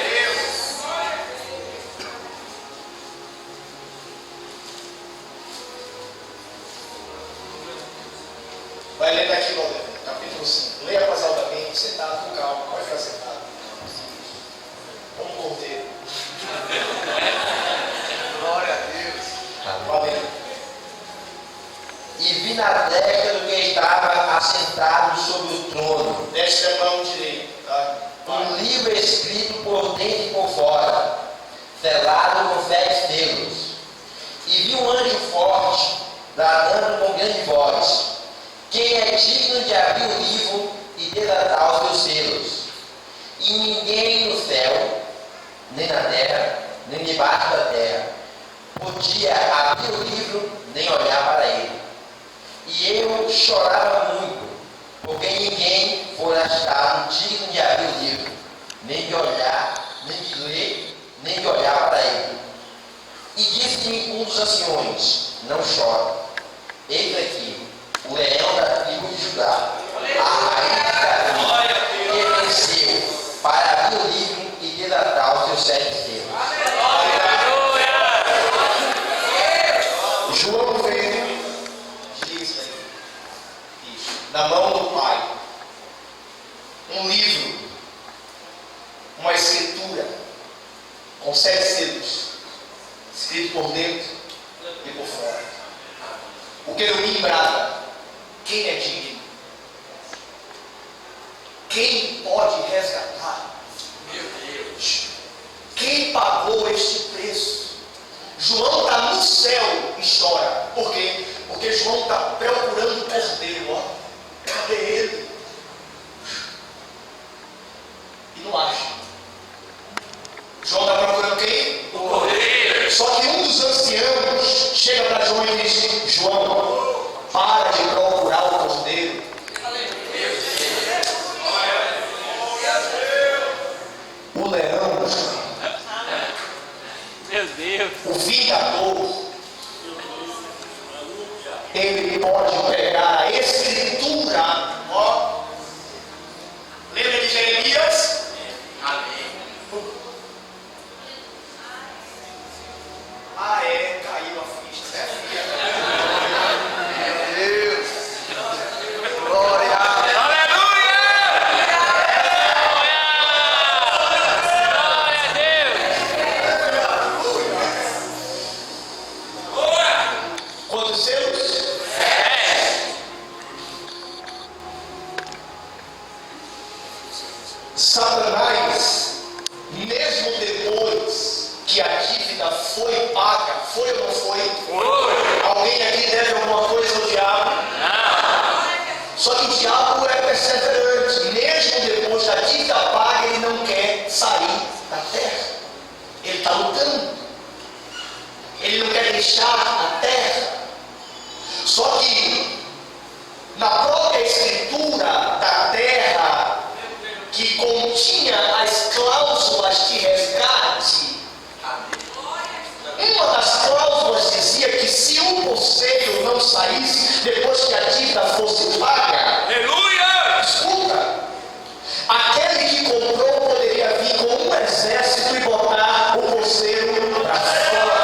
Vai ler daqui, Valdir, capítulo 5. Leia pausadamente, sentado com calma, pode ficar sentado. Como um cordeiro. Glória a Deus. Valeu. E vi na década que estava assentado sobre livro escrito por dentro e por fora, selado com 7 selos. E vi um anjo forte, bradando com grande voz: quem é digno de abrir o livro e desatar os seus selos? E ninguém no céu, nem na terra, nem debaixo da terra, podia abrir o livro nem olhar para ele. E eu chorava muito, porque ninguém fora achado digno de abrir o livro, nem de olhar, nem de ler, nem de olhar para ele. E disse-me um dos anciões: não chore, eis aqui o leão da tribo de Judá, a raiz de Davi, que venceu para abrir o livro e desatar os seus 7 selos. João veio, diz na mão do Pai, um livro, uma escritura, com 7 selos, escrito por dentro e por fora. O querubim brada: quem é digno? Quem pode resgatar? Meu Deus! Quem pagou este preço? João está no céu e chora. Por quê? Porque João está procurando o cordeiro. Ó. Cadê ele? E não acha. João está procurando quem? O cordeiro. Só que um dos anciãos chega para João e diz: João, para de procurar o cordeiro. O leão, Meu Deus. o vingador, ele pode pegar a escritura. Ó, lembra de Jeremias? Amém. Ah, é, caiu a ficha, né? Meu Deus. Glória. Aleluia! Glória a Deus! Quantos selos? Satanás, mesmo depois que a dívida foi paga, foi ou não foi? Alguém aqui deve alguma coisa ao diabo? Só que o diabo é perseverante. Mesmo depois da dívida paga, ele não quer sair da terra. Ele está lutando. Ele não quer deixar a terra. Só que na própria escritura da terra, que continha as cláusulas de resgate, uma das cláusulas dizia que se o conselho não saísse depois que a dívida fosse paga, Aleluia! escuta, aquele que comprou poderia vir com um exército e botar o conselho para fora.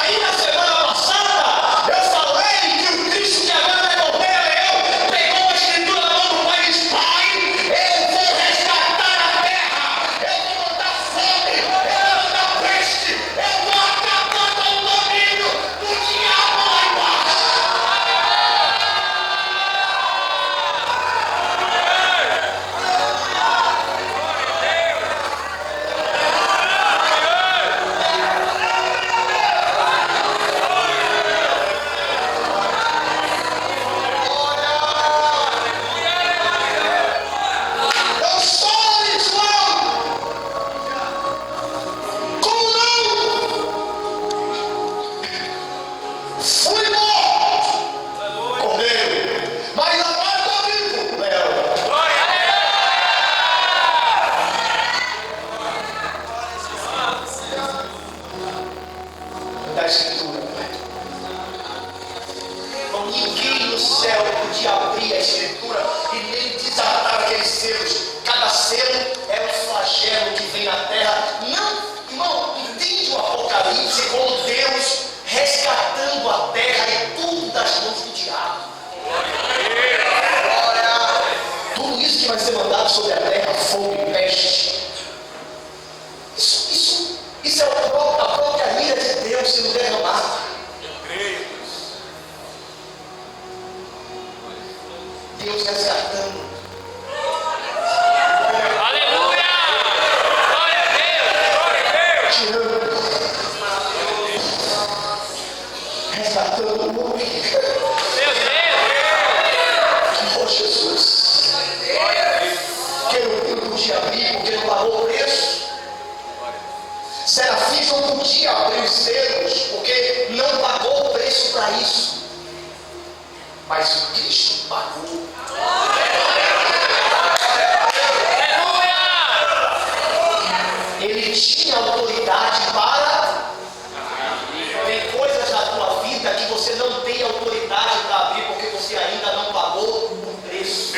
Aí na semana passada eu falei que o Cristo que agora vai morrer é leão, pegou a escritura na mão do Pai e disse: Pai, eu vou resgatar a terra, eu vou botar fome, eu vou botar peste, eu vou acabar com o domínio do diabo lá embaixo. Eu sou Islã. Como não? Fui morto, cordeiro, mas agora estou vivo, leão. Da escritura. Então, ninguém no céu podia abrir a escritura e nem desatar aqueles selos. Cada selo é um flagelo que vem na terra. Não, irmão, entende o Apocalipse como Deus resgatando a terra e tudo das mãos do diabo. Tudo isso que vai ser mandado sobre a terra, fogo e peste. Isso é o abrir porque não pagou o preço. Serafins não podia abrir os selos porque não pagou o preço para isso. Mas o Cristo pagou. Ele tinha autoridade para. Tem coisas na tua vida que você não tem autoridade para abrir porque você ainda não pagou o preço.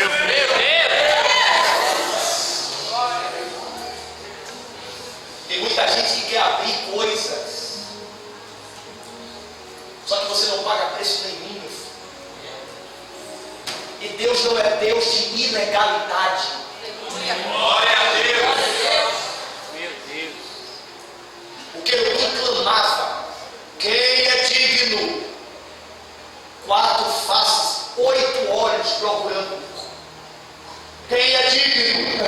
Tem muita gente que quer abrir coisas, só que você não paga preço nenhum. E Deus não é Deus de ilegalidade. Glória a Deus. Meu Deus. O que eu clamava: quem é digno? 4 faces, 8 olhos procurando. Quem é digno?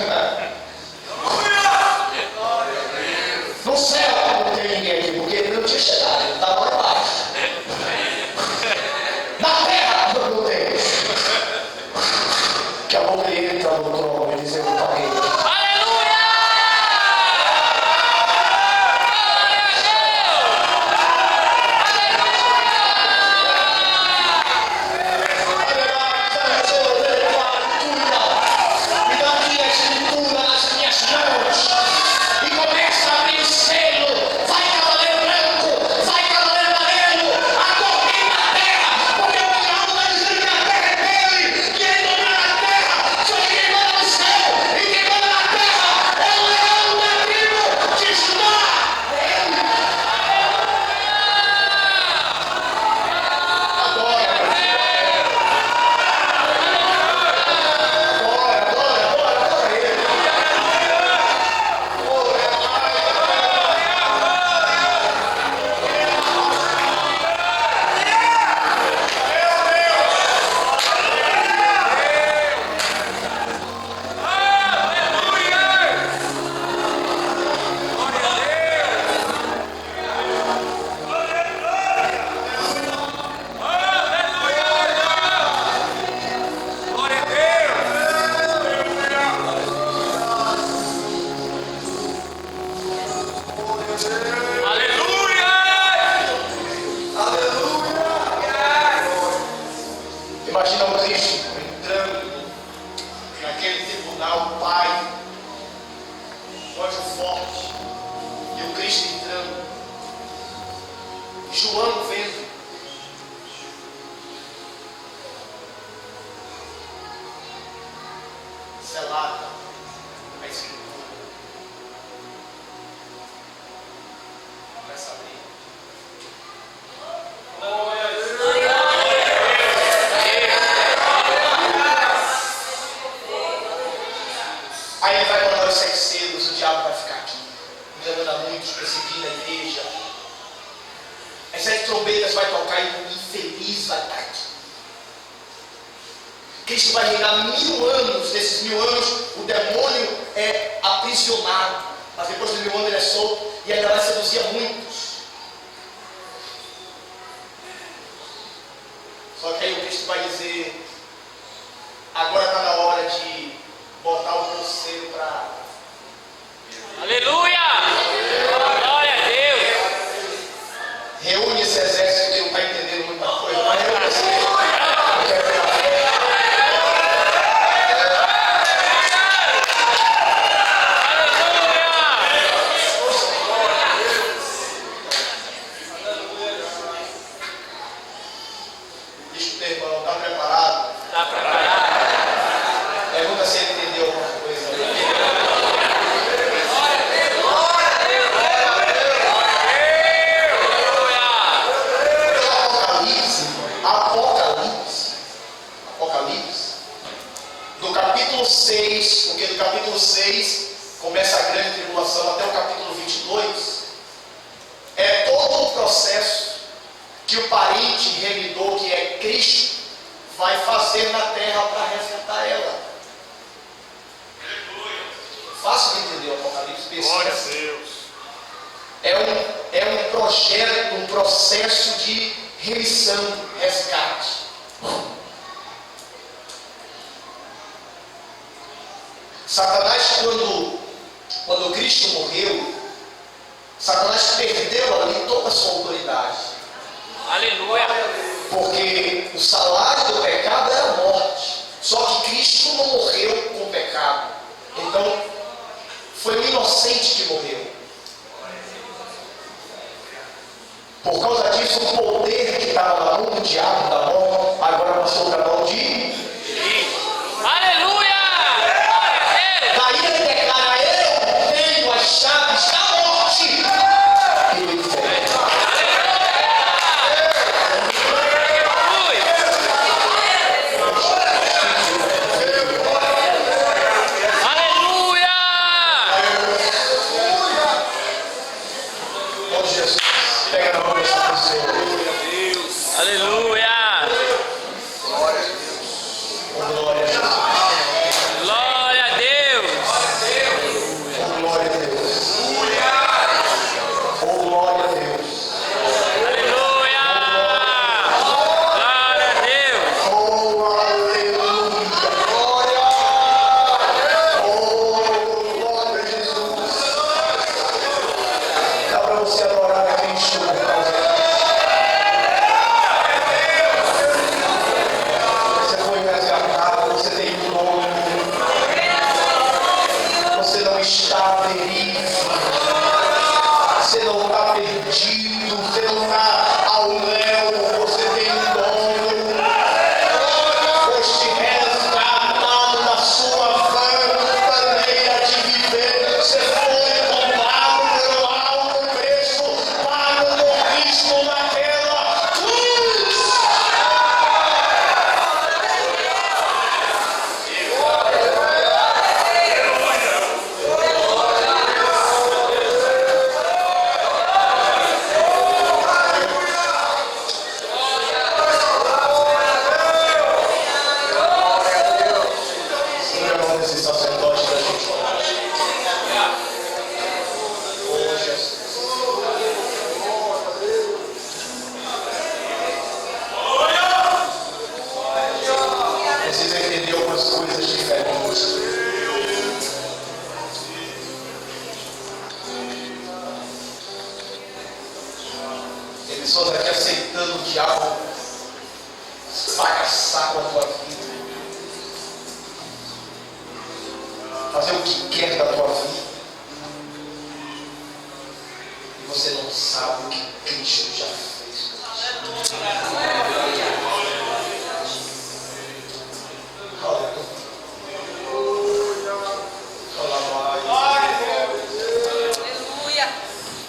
No céu não tem ninguém aqui, porque ele não tinha chegado, ele estava lá embaixo. Na terra não tem. Que a boca ele entra no trono e diz: eu paguei. Aleluia! Me dá aqui a escritura nas minhas mãos e começa a abrir o selo. Vai cavaleiro branco, vai cavaleiro amarelo, a correr na terra, porque o diabo vai dizer que a terra é dele, que ele domina a terra. Só que quem manda no céu e quem manda na terra é o leão da tribo de Judá. Imagina o Cristo entrando naquele tribunal, o Pai, o anjo forte, e o Cristo entrando, João vendo. Selada a escritura. Começa a abrir. Aí ele vai mandar os 7 selos, o diabo vai ficar aqui, enganando a muitos, perseguindo a igreja. As 7 trombetas vai tocar e o infeliz vai estar aqui. Cristo vai reinar 1000 anos. Nesses 1000 anos, o demônio é aprisionado, mas depois de 1000 anos ele é solto e ainda vai seduzir a muitos. Só que aí o Cristo vai dizer: agora está na hora de botar o teu selo para. Aleluia! Glória a Deus! Reúne esse exército que não está entendendo muita coisa, mas reúne esse exército. Deixa o teu irmão, está preparado? Está preparado? Pergunta se ele entendeu alguma coisa. Apocalipse, do capítulo 6, porque do capítulo 6 começa a grande tribulação até o capítulo 22, é todo o processo que o parente remidor, que é Cristo, vai fazer na terra para resgatar ela. Fácil de entender o Apocalipse. Glória a Deus. É um projeto, um processo de remissão, resgate. Satanás, quando Quando Cristo morreu, Satanás perdeu ali toda a sua autoridade. Aleluia. Porque o salário do pecado era a morte. Só que Cristo não morreu com o pecado. Então, foi o inocente que morreu. Por causa disso, o poder que estava na mão do diabo, da morte, agora passou para a mão de... Aleluia. Daí ele declara: eu tenho as chaves da morte e do inferno. Aleluia. Ó Jesus, pega na mão dessa pessoa. Aleluia. Oh, glória a Jesus. Glória a Deus. Oh, glória a Deus. Oh, glória a Deus. Aleluia. Glória a Deus. Oh, aleluia. Glória. Oh, glória a Jesus. Dá para você adorar a Cristo por causa disso. Você foi resgatado, você tem um nome. Você não está ferido. Você não está perdido. Você não está ao léu. Você tem um dono. Foste resgatado da sua maneira de viver. Você foi comprado pelo alto preço, pago por Cristo naquela cruz. Segura a mão desse sacerdote da gente orar. Oh, Jesus. Precisa entender algumas coisas diferentes. Tem pessoas aqui aceitando o diabo bagaçar com a tua vida, fazer o que quer da tua vida, e você não sabe o que Cristo já fez por ti. Aleluia.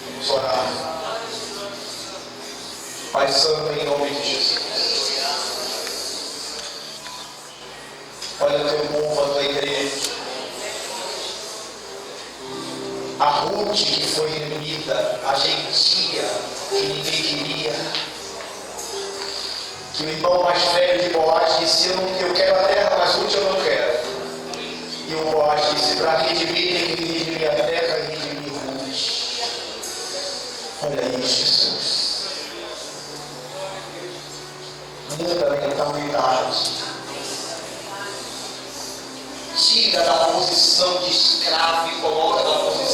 Vamos orar. Pai Santo, em nome de Jesus. Olha o teu povo, a tua igreja. A Ruth que foi remida, a gentia que ninguém queria. Que o irmão mais velho de Boaz disse: eu quero a terra, mas Ruth eu não quero. E o Boaz disse: para redimir tem que redimir a terra e redimir Ruth. Olha aí, Jesus. Muda a mentalidade. Tira da posição de escravo e coloca na posição